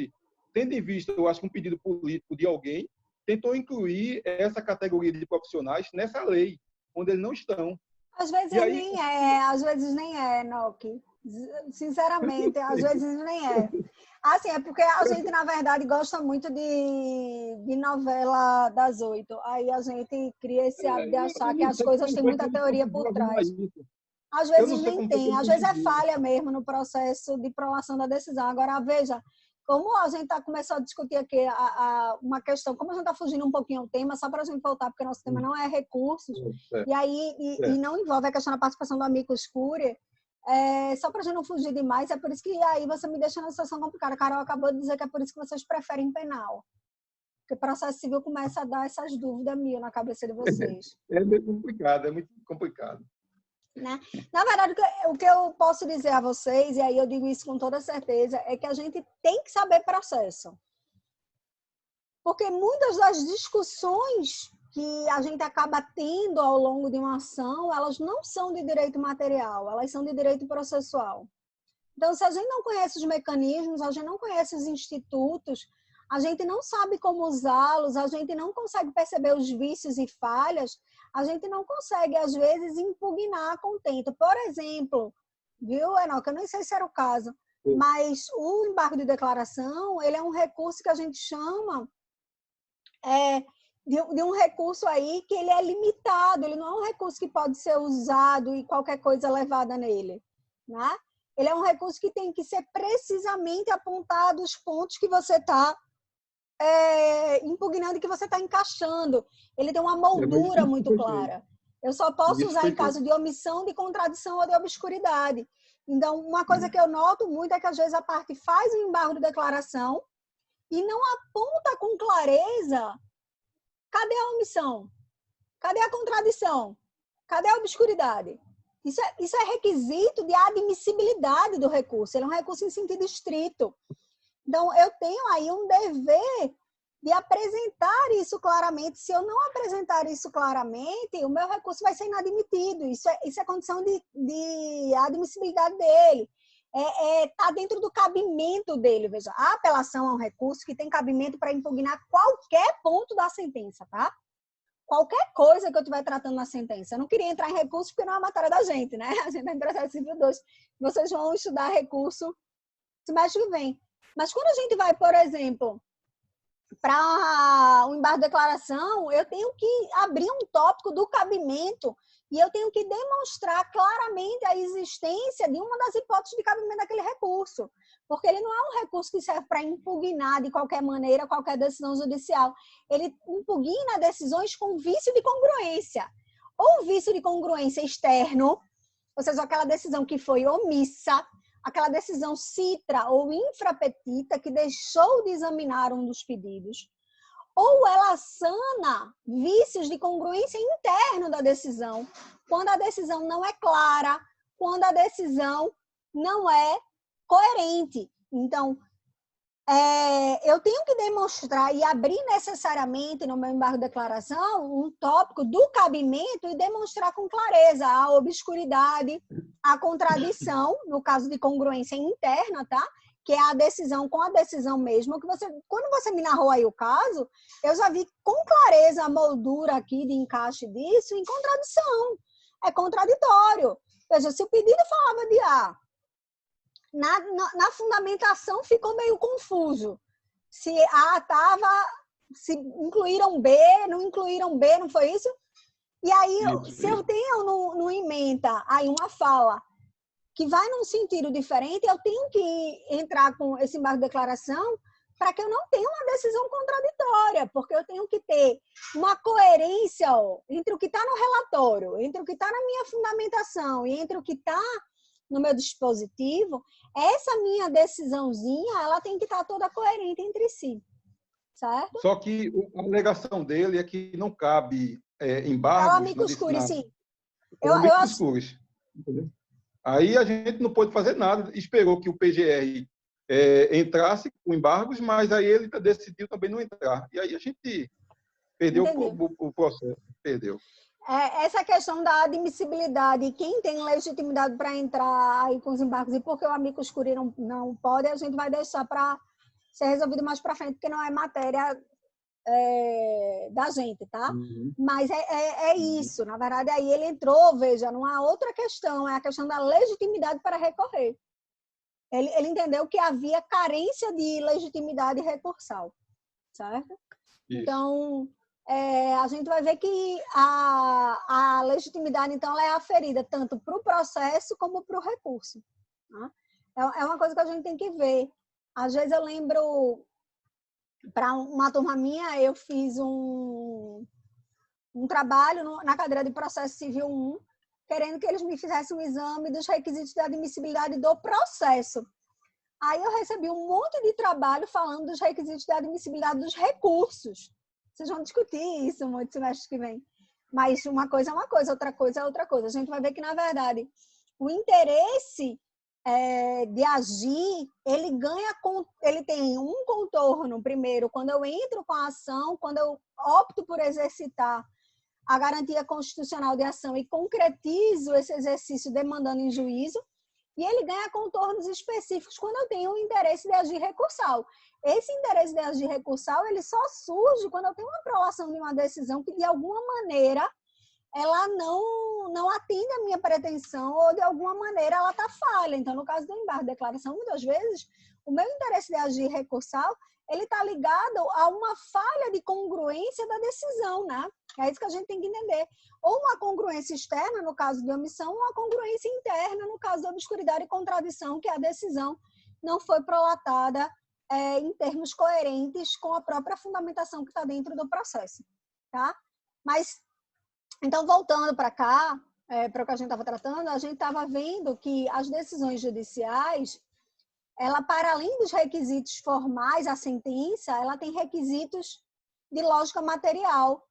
tendo em vista, eu acho que um pedido político de alguém, tentou incluir essa categoria de profissionais nessa lei, onde eles não estão. Às vezes nem é, Noki. Sinceramente, às vezes nem é. Assim, é porque a gente, na verdade, gosta muito de novela das 8. Aí a gente cria esse hábito de achar que as coisas têm muita teoria por trás. Às vezes nem tem, às vezes é falha mesmo no processo de prolação da decisão. Agora, veja, como a gente começou a discutir aqui uma questão, como a gente está fugindo um pouquinho ao tema, só para a gente voltar, porque nosso tema não é recursos, e aí e não envolve a questão da participação do amicus curiae, só para a gente não fugir demais, é por isso que aí você me deixa numa situação complicada. A Carol acabou de dizer que é por isso que vocês preferem penal. Porque processo civil começa a dar essas dúvidas mil na cabeça de vocês. É meio complicado, é muito complicado. Né? Na verdade, o que eu posso dizer a vocês, e aí eu digo isso com toda certeza, é que a gente tem que saber processo. Porque muitas das discussões que a gente acaba tendo ao longo de uma ação, elas não são de direito material, elas são de direito processual. Então, se a gente não conhece os mecanismos, a gente não conhece os institutos, a gente não sabe como usá-los, a gente não consegue perceber os vícios e falhas, a gente não consegue, às vezes, impugnar a contento. Por exemplo, viu, Enoque? Eu nem sei se era o caso, mas o embargo de declaração, ele é um recurso que a gente chama de um recurso aí que ele é limitado, ele não é um recurso que pode ser usado e qualquer coisa levada nele, né? Ele é um recurso que tem que ser precisamente apontado os pontos que você está impugnando que você está encaixando. Ele tem uma moldura muito clara. Eu só posso usar em caso de omissão, de contradição ou de obscuridade. Então, uma coisa que eu noto muito é que, às vezes, a parte faz o embargo de declaração e não aponta com clareza cadê a omissão, cadê a contradição, cadê a obscuridade. Isso é requisito de admissibilidade do recurso. Ele é um recurso em sentido estrito. Então, eu tenho aí um dever de apresentar isso claramente. Se eu não apresentar isso claramente, o meu recurso vai ser inadmitido. Isso é condição de admissibilidade dele. Tá dentro do cabimento dele. Veja, a apelação é um recurso que tem cabimento para impugnar qualquer ponto da sentença, tá? Qualquer coisa que eu estiver tratando na sentença. Eu não queria entrar em recurso porque não é a matéria da gente, né? A gente está em processo civil 2. Vocês vão estudar recurso semestre que vem. Mas quando a gente vai, por exemplo, para o embargo de declaração, eu tenho que abrir um tópico do cabimento e eu tenho que demonstrar claramente a existência de uma das hipóteses de cabimento daquele recurso. Porque ele não é um recurso que serve para impugnar de qualquer maneira qualquer decisão judicial. Ele impugna decisões com vício de congruência. Ou vício de congruência externo, ou seja, aquela decisão que foi omissa, aquela decisão citra ou infrapetita que deixou de examinar um dos pedidos, ou ela sana vícios de congruência interno da decisão, quando a decisão não é clara, quando a decisão não é coerente. Então, eu tenho que demonstrar e abrir necessariamente no meu embargo de declaração um tópico do cabimento e demonstrar com clareza a obscuridade, a contradição, no caso de congruência interna, tá? Que é a decisão com a decisão mesmo. Quando você me narrou aí o caso, eu já vi com clareza a moldura aqui de encaixe disso em contradição. É contraditório. Veja, se o pedido falava de A, na fundamentação ficou meio confuso. Se incluíram B, não incluíram B, não foi isso? E aí, se eu tenho no ementa aí uma fala que vai num sentido diferente, eu tenho que entrar com esse embargo de declaração para que eu não tenha uma decisão contraditória, porque eu tenho que ter uma coerência entre o que está no relatório, entre o que está na minha fundamentação e entre o que está no meu dispositivo. Essa minha decisãozinha, ela tem que estar toda coerente entre si, certo? Só que a alegação dele é que não cabe embargos... Ela me cuscure, sim. Entendeu? Aí a gente não pôde fazer nada, esperou que o PGR entrasse com embargos, mas aí ele decidiu também não entrar. E aí a gente perdeu o processo. Perdeu. Essa questão da admissibilidade, quem tem legitimidade para entrar aí com os embargos e porque o amicus curiae não pode, a gente vai deixar para ser resolvido mais para frente, porque não é matéria da gente, tá? Uhum. Mas é isso. Na verdade, aí ele entrou, veja, numa outra questão, é a questão da legitimidade para recorrer. Ele entendeu que havia carência de legitimidade recursal, certo? Isso. Então, a gente vai ver que a legitimidade, então, ela é aferida tanto para o processo como para o recurso. Tá? É uma coisa que a gente tem que ver. Às vezes eu lembro, para uma turma minha, eu fiz um trabalho na cadeira de processo civil 1, querendo que eles me fizessem um exame dos requisitos de admissibilidade do processo. Aí eu recebi um monte de trabalho falando dos requisitos de admissibilidade dos recursos. Vocês vão discutir isso muito semestre que vem. Mas uma coisa é uma coisa, outra coisa é outra coisa. A gente vai ver que, na verdade, o interesse de agir, ele tem um contorno, primeiro, quando eu entro com a ação, quando eu opto por exercitar a garantia constitucional de ação e concretizo esse exercício demandando em juízo, e ele ganha contornos específicos quando eu tenho o interesse de agir recursal. Esse interesse de agir recursal, ele só surge quando eu tenho uma aprovação de uma decisão que, de alguma maneira, ela não atende a minha pretensão ou, de alguma maneira, ela está falha. Então, no caso do embargo de declaração, muitas vezes, o meu interesse de agir recursal, ele está ligado a uma falha de congruência da decisão, né? É isso que a gente tem que entender. Ou uma congruência externa, no caso de omissão, ou uma congruência interna, no caso de obscuridade e contradição, que a decisão não foi prolatada em termos coerentes com a própria fundamentação que está dentro do processo, tá? Mas, então, voltando para cá, para o que a gente estava tratando, a gente estava vendo que as decisões judiciais, ela, para além dos requisitos formais, a sentença, ela tem requisitos de lógica material.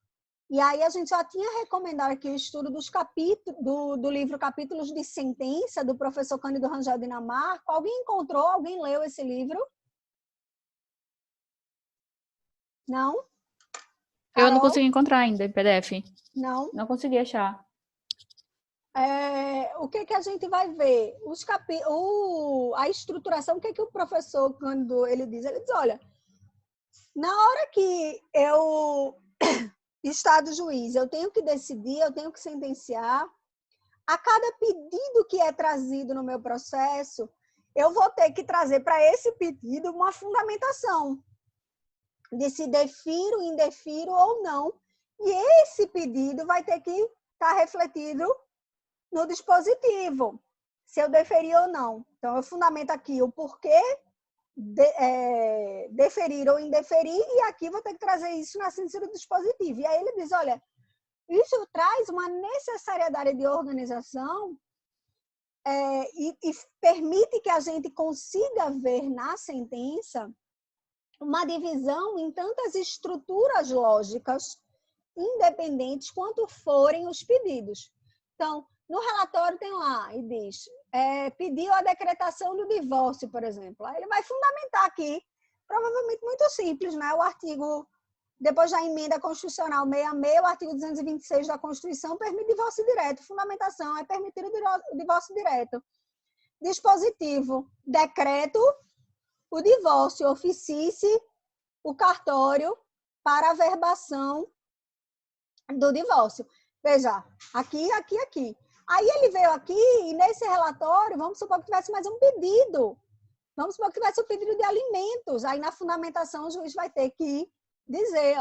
E aí a gente já tinha recomendado aqui o estudo dos capítulos, do livro Capítulos de Sentença, do professor Cândido Rangel Dinamarca. Alguém encontrou? Alguém leu esse livro? Não? Eu não Carol? consegui encontrar ainda em PDF. Não? Não consegui achar. O que a gente vai ver? A estruturação, o que o professor, quando ele diz, olha, na hora que eu, Estado juiz, eu tenho que decidir, eu tenho que sentenciar, a cada pedido que é trazido no meu processo, eu vou ter que trazer para esse pedido uma fundamentação de se defiro, indefiro ou não. E esse pedido vai ter que estar refletido no dispositivo, se eu deferir ou não. Então, eu fundamento aqui o porquê deferir ou indeferir, e aqui vou ter que trazer isso na síntese do dispositivo. E aí ele diz, olha, isso traz uma necessariedade de organização e permite que a gente consiga ver na sentença uma divisão em tantas estruturas lógicas independentes quanto forem os pedidos. Então, no relatório tem lá, e diz, pediu a decretação do divórcio, por exemplo. Aí ele vai fundamentar aqui, provavelmente muito simples, né? O artigo, depois da emenda constitucional 66, o artigo 226 da Constituição permite divórcio direto. Fundamentação é permitir o divórcio direto. Dispositivo, decreto, o divórcio, oficice o cartório para a verbação do divórcio. Veja, aqui. Aí ele veio aqui e nesse relatório, vamos supor que tivesse mais um pedido. Vamos supor que tivesse um pedido de alimentos. Aí na fundamentação o juiz vai ter que dizer,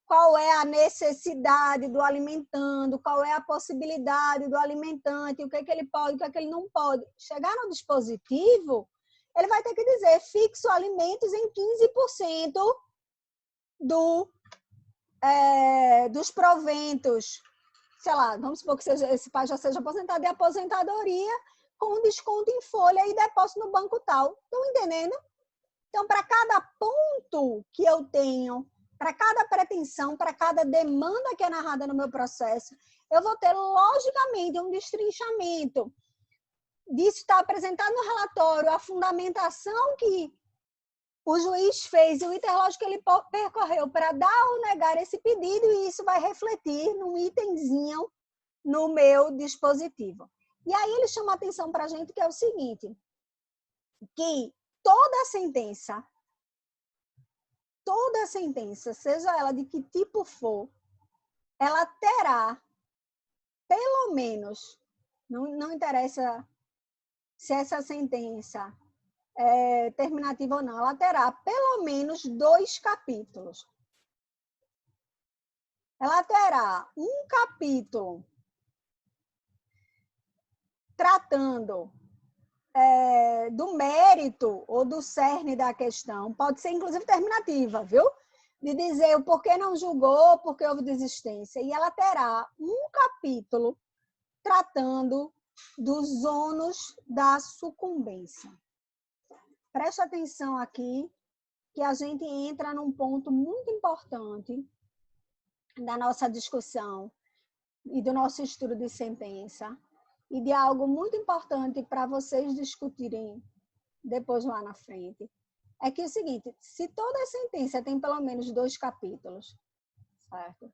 qual é a necessidade do alimentando, qual é a possibilidade do alimentante, o que é que ele pode, o que é que ele não pode. Chegar no dispositivo, ele vai ter que dizer, fixo alimentos em 15% dos proventos, sei lá, vamos supor que esse pai já seja aposentado de aposentadoria, com desconto em folha e depósito no banco tal. Estão entendendo? Então, para cada ponto que eu tenho, para cada pretensão, para cada demanda que é narrada no meu processo, eu vou ter, logicamente, um destrinchamento disso está apresentado no relatório, a fundamentação que o juiz fez e o interlógico que ele percorreu para dar ou negar esse pedido, e isso vai refletir num itemzinho no meu dispositivo. E aí ele chama a atenção para a gente que é o seguinte, que toda sentença, seja ela de que tipo for, ela terá, pelo menos, não interessa se essa sentença terminativa ou não, ela terá pelo menos 2 capítulos. Ela terá um capítulo tratando do mérito ou do cerne da questão, pode ser inclusive terminativa, viu? De dizer o porquê não julgou, porque houve desistência. E ela terá um capítulo tratando dos ônus da sucumbência. Preste atenção aqui, que a gente entra num ponto muito importante da nossa discussão e do nosso estudo de sentença, e de algo muito importante para vocês discutirem depois lá na frente. É que é o seguinte, se toda sentença tem pelo menos 2 capítulos, certo?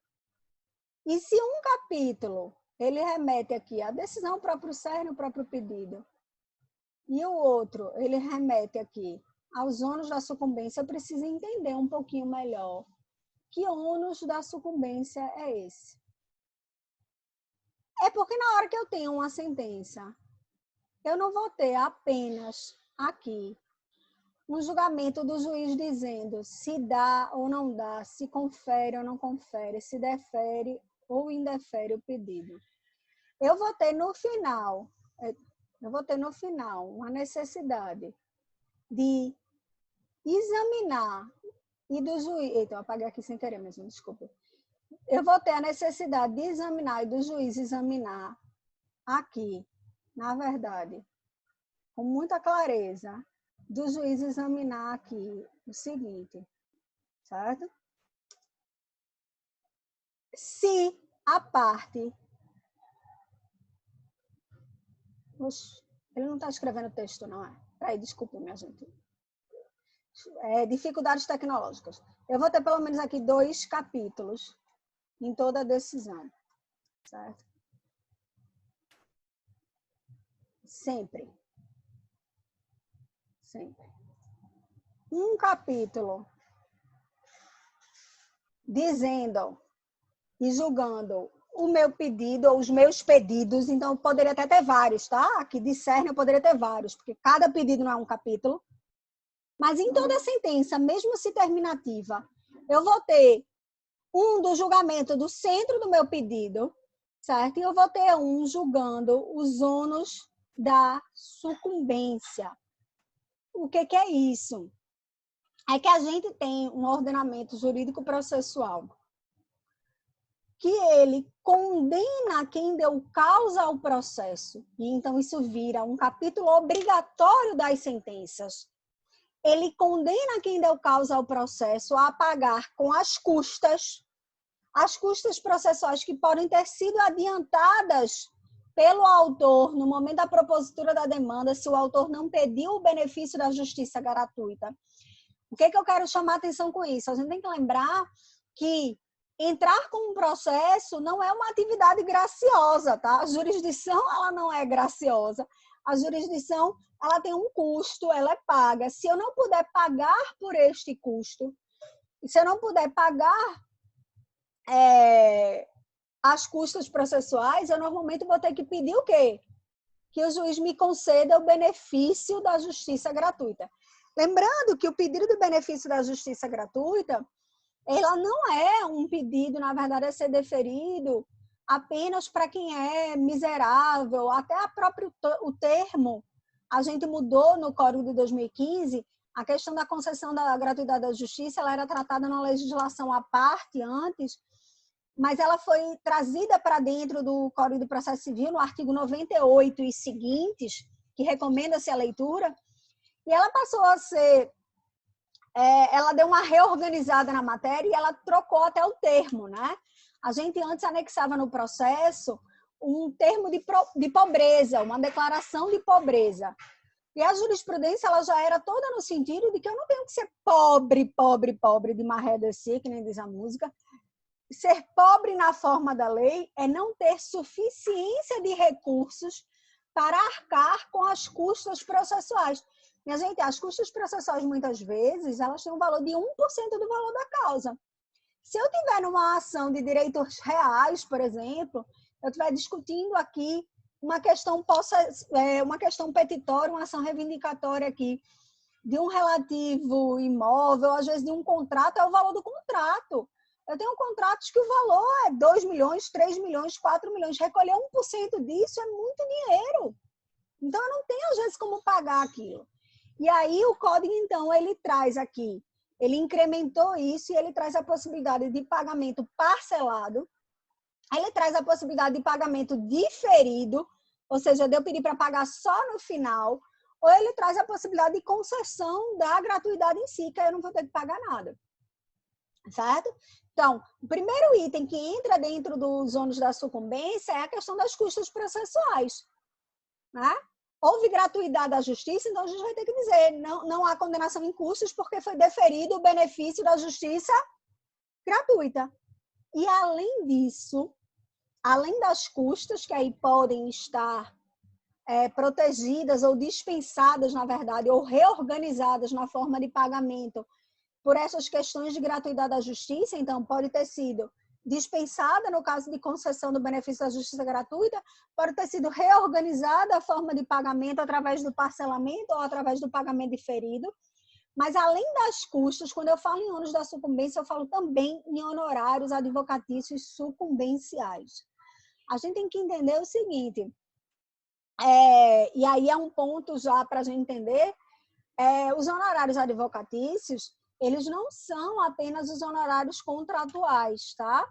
E se um capítulo, ele remete aqui à decisão, o próprio cerne, o próprio pedido, e o outro, ele remete aqui aos ônus da sucumbência, eu preciso entender um pouquinho melhor que ônus da sucumbência é esse. É porque na hora que eu tenho uma sentença, eu não vou ter apenas aqui um julgamento do juiz dizendo se dá ou não dá, se confere ou não confere, se defere ou indefere o pedido. Eu vou ter no final uma necessidade de examinar e do juiz... Eita, eu apaguei aqui sem querer mesmo, desculpa. Eu vou ter a necessidade de examinar e do juiz examinar aqui, na verdade, com muita clareza, do juiz examinar aqui o seguinte, certo? Se a parte... Oxe, ele não está escrevendo texto, não é? Peraí, desculpa, minha gente. Dificuldades tecnológicas. Eu vou ter pelo menos aqui 2 capítulos em toda a decisão, certo? Sempre. Sempre. Um capítulo dizendo e julgando o meu pedido ou os meus pedidos, então eu poderia até ter vários, tá? Aqui discerne eu poderia ter vários, porque cada pedido não é um capítulo. Mas em toda a sentença, mesmo se terminativa, eu vou ter um do julgamento do centro do meu pedido, certo? E eu vou ter um julgando os ônus da sucumbência. O que é isso? É que a gente tem um ordenamento jurídico processual que ele condena quem deu causa ao processo, e então isso vira um capítulo obrigatório das sentenças. Ele condena quem deu causa ao processo a pagar com as custas processuais que podem ter sido adiantadas pelo autor no momento da propositura da demanda, se o autor não pediu o benefício da justiça gratuita. O que eu quero chamar a atenção com isso? A gente tem que lembrar que entrar com um processo não é uma atividade graciosa, tá? A jurisdição, ela não é graciosa. A jurisdição, ela tem um custo, ela é paga. Se eu não puder pagar por este custo, se eu não puder pagar as custas processuais, eu normalmente vou ter que pedir o quê? Que o juiz me conceda o benefício da justiça gratuita. Lembrando que o pedido de benefício da justiça gratuita, ela não é um pedido, na verdade, a ser deferido apenas para quem é miserável, até o termo, a gente mudou no Código de 2015, a questão da concessão da gratuidade da justiça, ela era tratada na legislação à parte antes, mas ela foi trazida para dentro do Código de Processo Civil, no artigo 98 e seguintes, que recomenda-se a leitura, e ela passou a ser... ela deu uma reorganizada na matéria e ela trocou até o termo, né? A gente antes anexava no processo um termo de pobreza, uma declaração de pobreza. E a jurisprudência ela já era toda no sentido de que eu não tenho que ser pobre, pobre, pobre, de maré descer, que nem diz a música. Ser pobre na forma da lei é não ter suficiência de recursos para arcar com as custas processuais. Minha gente, as custas processuais, muitas vezes, elas têm um valor de 1% do valor da causa. Se eu tiver numa ação de direitos reais, por exemplo, eu estiver discutindo aqui uma questão petitória, uma ação reivindicatória aqui, de um relativo imóvel, às vezes de um contrato, é o valor do contrato. Eu tenho contratos que o valor é 2 milhões, 3 milhões, 4 milhões. Recolher 1% disso é muito dinheiro. Então, eu não tenho, às vezes, como pagar aquilo. E aí, o código, então, ele traz aqui, ele incrementou isso e ele traz a possibilidade de pagamento parcelado, ele traz a possibilidade de pagamento diferido, ou seja, de eu pedir para pagar só no final, ou ele traz a possibilidade de concessão da gratuidade em si, que aí eu não vou ter que pagar nada. Certo? Então, o primeiro item que entra dentro dos ônus da sucumbência é a questão das custas processuais, né? Houve gratuidade da justiça, então a gente vai ter que dizer, não há condenação em custos porque foi deferido o benefício da justiça gratuita. E além disso, além das custas que aí podem estar protegidas ou dispensadas, na verdade, ou reorganizadas na forma de pagamento por essas questões de gratuidade da justiça, então pode ter sido dispensada no caso de concessão do benefício da justiça gratuita, pode ter sido reorganizada a forma de pagamento através do parcelamento ou através do pagamento diferido. Mas além das custas, quando eu falo em ônus da sucumbência, eu falo também em honorários advocatícios sucumbenciais. A gente tem que entender o seguinte, e aí é um ponto já para a gente entender, Os honorários advocatícios, eles não são apenas os honorários contratuais, tá?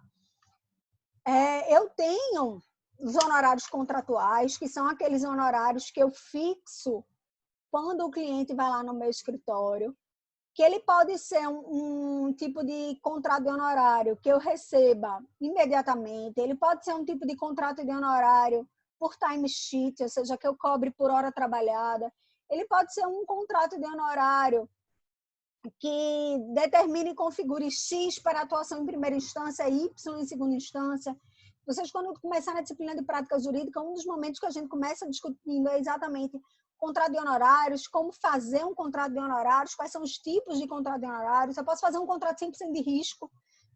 Eu tenho os honorários contratuais, que são aqueles honorários que eu fixo quando o cliente vai lá no meu escritório, que ele pode ser um tipo de contrato de honorário que eu receba imediatamente, ele pode ser um tipo de contrato de honorário por timesheet, ou seja, que eu cobre por hora trabalhada, ele pode ser um contrato de honorário que determine e configure X para atuação em primeira instância e Y em segunda instância. Vocês, quando começarem a disciplina de prática jurídica, um dos momentos que a gente começa discutindo é exatamente contrato de honorários, como fazer um contrato de honorários, quais são os tipos de contrato de honorários. Eu posso fazer um contrato 100% de risco.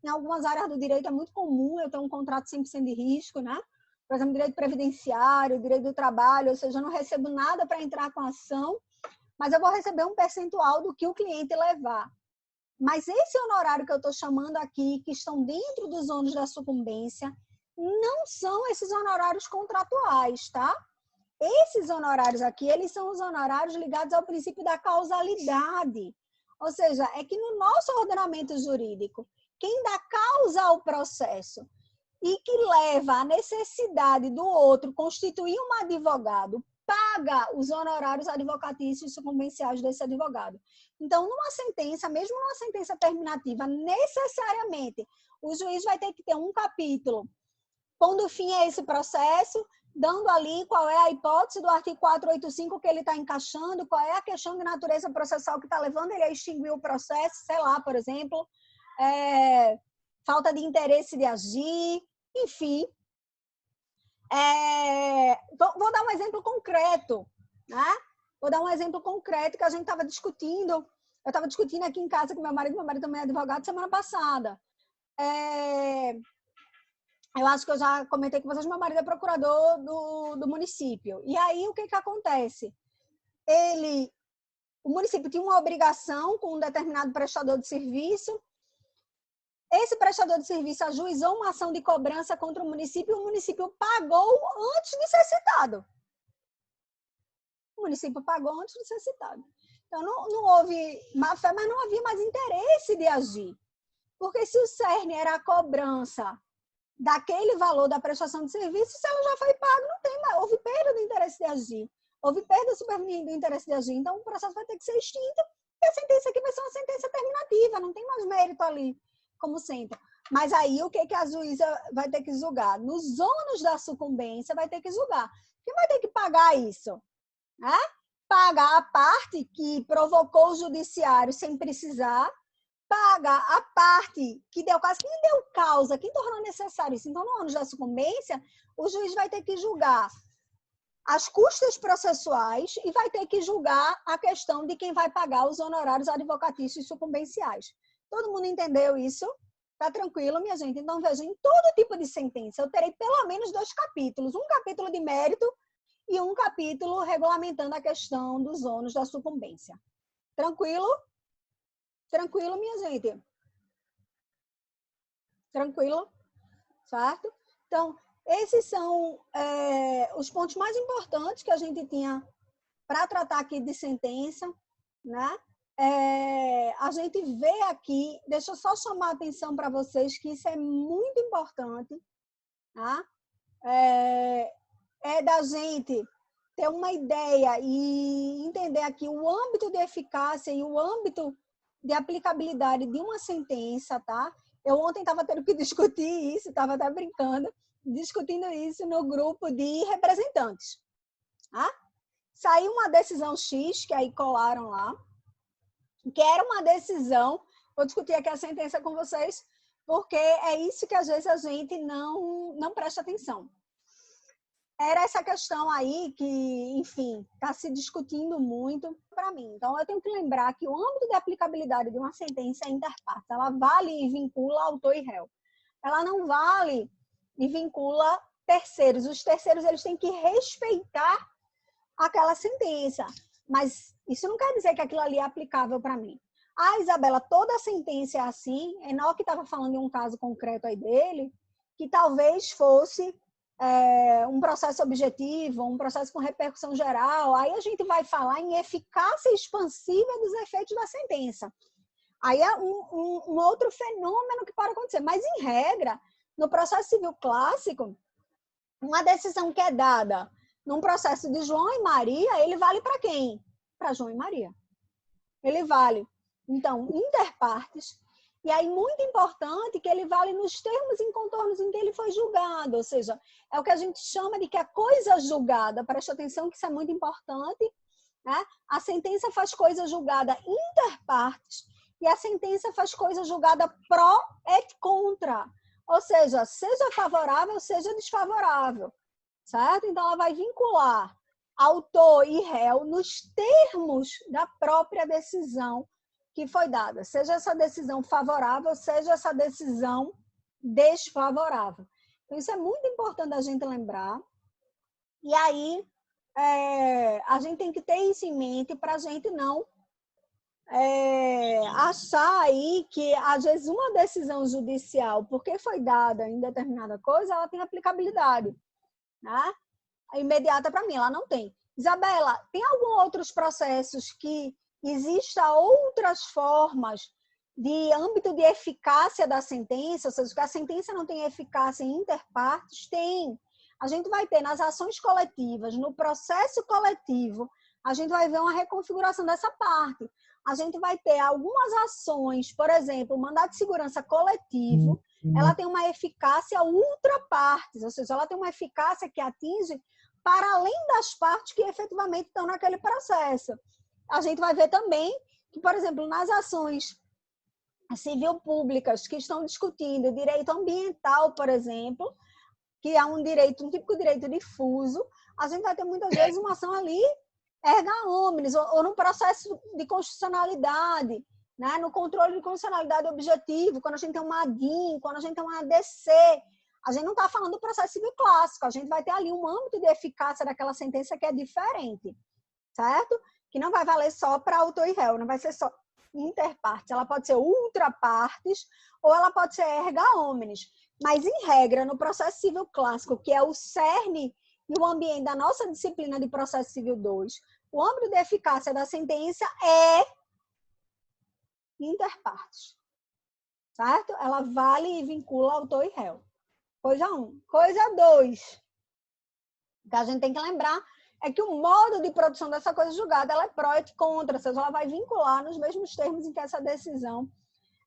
Em algumas áreas do direito é muito comum eu ter um contrato 100% de risco, né? Por exemplo, direito previdenciário, direito do trabalho, ou seja, eu não recebo nada para entrar com a ação, mas eu vou receber um percentual do que o cliente levar. Mas esse honorário que eu estou chamando aqui, que estão dentro dos ônus da sucumbência, não são esses honorários contratuais, tá? Esses honorários aqui, eles são os honorários ligados ao princípio da causalidade. Ou seja, é que no nosso ordenamento jurídico, quem dá causa ao processo e que leva à necessidade do outro constituir um advogado, paga os honorários advocatícios sucumbenciais desse advogado. Então, numa sentença, mesmo numa sentença terminativa, necessariamente, o juiz vai ter que ter um capítulo pondo fim a esse processo, dando ali qual é a hipótese do artigo 485 que ele está encaixando, qual é a questão de natureza processual que está levando ele a extinguir o processo, sei lá, por exemplo, falta de interesse de agir, enfim. Vou dar um exemplo concreto, né? Vou dar um exemplo concreto que a gente estava discutindo. Eu estava discutindo aqui em casa com meu marido também é advogado, semana passada. Eu acho que eu já comentei com vocês, meu marido é procurador do município. E aí, o que acontece? O município tinha uma obrigação com um determinado prestador de serviço. Esse prestador de serviço ajuizou uma ação de cobrança contra o município pagou antes de ser citado. O município pagou antes de ser citado. Então, não houve má fé, mas não havia mais interesse de agir. Porque se o cerne era a cobrança daquele valor da prestação de serviço, se ela já foi paga, não tem mais. Houve perda do interesse de agir. Houve perda do interesse de agir. Então, o processo vai ter que ser extinto e a sentença aqui vai ser uma sentença terminativa. Não tem mais mérito ali como centro. Mas aí, o que a juíza vai ter que julgar? Nos ônus da sucumbência, vai ter que julgar. Quem vai ter que pagar isso? Pagar a parte que provocou o judiciário sem precisar, paga a parte que deu causa. Quem deu causa? Quem tornou necessário isso? Então, no ônus da sucumbência, o juiz vai ter que julgar as custas processuais e vai ter que julgar a questão de quem vai pagar os honorários advocatícios sucumbenciais. Todo mundo entendeu isso? Tá tranquilo, minha gente? Então, veja, em todo tipo de sentença, eu terei pelo menos 2 capítulos. Um capítulo de mérito e um capítulo regulamentando a questão dos ônus da sucumbência. Tranquilo? Tranquilo, minha gente? Tranquilo? Certo? Então, esses são os pontos mais importantes que a gente tinha para tratar aqui de sentença, né? A gente vê aqui, deixa eu só chamar a atenção para vocês que isso é muito importante, tá? Da gente ter uma ideia e entender aqui o âmbito de eficácia e o âmbito de aplicabilidade de uma sentença, tá? Eu ontem estava tendo que discutir isso, estava até brincando, discutindo isso no grupo de representantes, tá? Saiu uma decisão X, que aí colaram lá, que era uma decisão, vou discutir aqui a sentença com vocês, porque é isso que às vezes a gente não presta atenção. Era essa questão aí que, enfim, está se discutindo muito para mim. Então, eu tenho que lembrar que o âmbito de aplicabilidade de uma sentença é interpartes. Ela vale e vincula autor e réu. Ela não vale e vincula terceiros. Os terceiros, eles têm que respeitar aquela sentença. Mas isso não quer dizer que aquilo ali é aplicável para mim. Isabela, toda sentença é assim. Enoque estava falando de um caso concreto aí dele, que talvez fosse um processo objetivo, um processo com repercussão geral, aí a gente vai falar em eficácia expansiva dos efeitos da sentença. Aí é um outro fenômeno que pode acontecer. Mas, em regra, no processo civil clássico, uma decisão que é dada num processo de João e Maria, ele vale para quem? Para João e Maria. Ele vale, então, interpartes. E aí, muito importante que ele vale nos termos e contornos em que ele foi julgado. Ou seja, é o que a gente chama de que a coisa julgada, preste atenção que isso é muito importante, né? A sentença faz coisa julgada interpartes e a sentença faz coisa julgada pró et contra. Ou seja favorável, seja desfavorável. Certo? Então, ela vai vincular autor e réu nos termos da própria decisão que foi dada. Seja essa decisão favorável, seja essa decisão desfavorável. Então, isso é muito importante a gente lembrar. E aí, a gente tem que ter isso em mente para a gente não achar aí que, às vezes, uma decisão judicial, porque foi dada em determinada coisa, ela tem aplicabilidade, né? Imediata para mim, ela não tem. Isabela, tem alguns outros processos que existam outras formas de âmbito de eficácia da sentença, ou seja, que a sentença não tem eficácia em interpartes? Tem. A gente vai ter nas ações coletivas, no processo coletivo, a gente vai ver uma reconfiguração dessa parte. A gente vai ter algumas ações, por exemplo, o mandado de segurança coletivo, ela tem uma eficácia ultra partes, ou seja, ela tem uma eficácia que atinge para além das partes que efetivamente estão naquele processo. A gente vai ver também que, por exemplo, nas ações civil públicas que estão discutindo direito ambiental, por exemplo, que é um típico direito difuso, a gente vai ter muitas vezes uma ação ali erga omnes, ou no processo de constitucionalidade, né? No controle de constitucionalidade objetivo, quando a gente tem uma ADIM, quando a gente tem uma ADC, a gente não está falando do processo civil clássico, a gente vai ter ali um âmbito de eficácia daquela sentença que é diferente, certo? Que não vai valer só para autor e réu, não vai ser só interpartes, ela pode ser ultrapartes ou ela pode ser erga omnes. Mas, em regra, no processo civil clássico, que é o cerne e o ambiente da nossa disciplina de processo civil 2, o âmbito de eficácia da sentença é interpartes, certo? Ela vale e vincula autor e réu. Coisa 1. Coisa 2, que a gente tem que lembrar, é que o modo de produção dessa coisa julgada, ela é pró et contra, ou seja, ela vai vincular nos mesmos termos em que essa decisão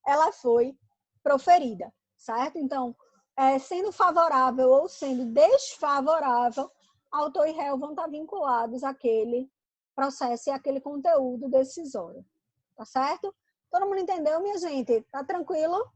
ela foi proferida, certo? Então, sendo favorável ou sendo desfavorável, autor e réu vão estar vinculados àquele processo e àquele conteúdo decisório, tá certo? Todo mundo entendeu, minha gente? Tá tranquilo?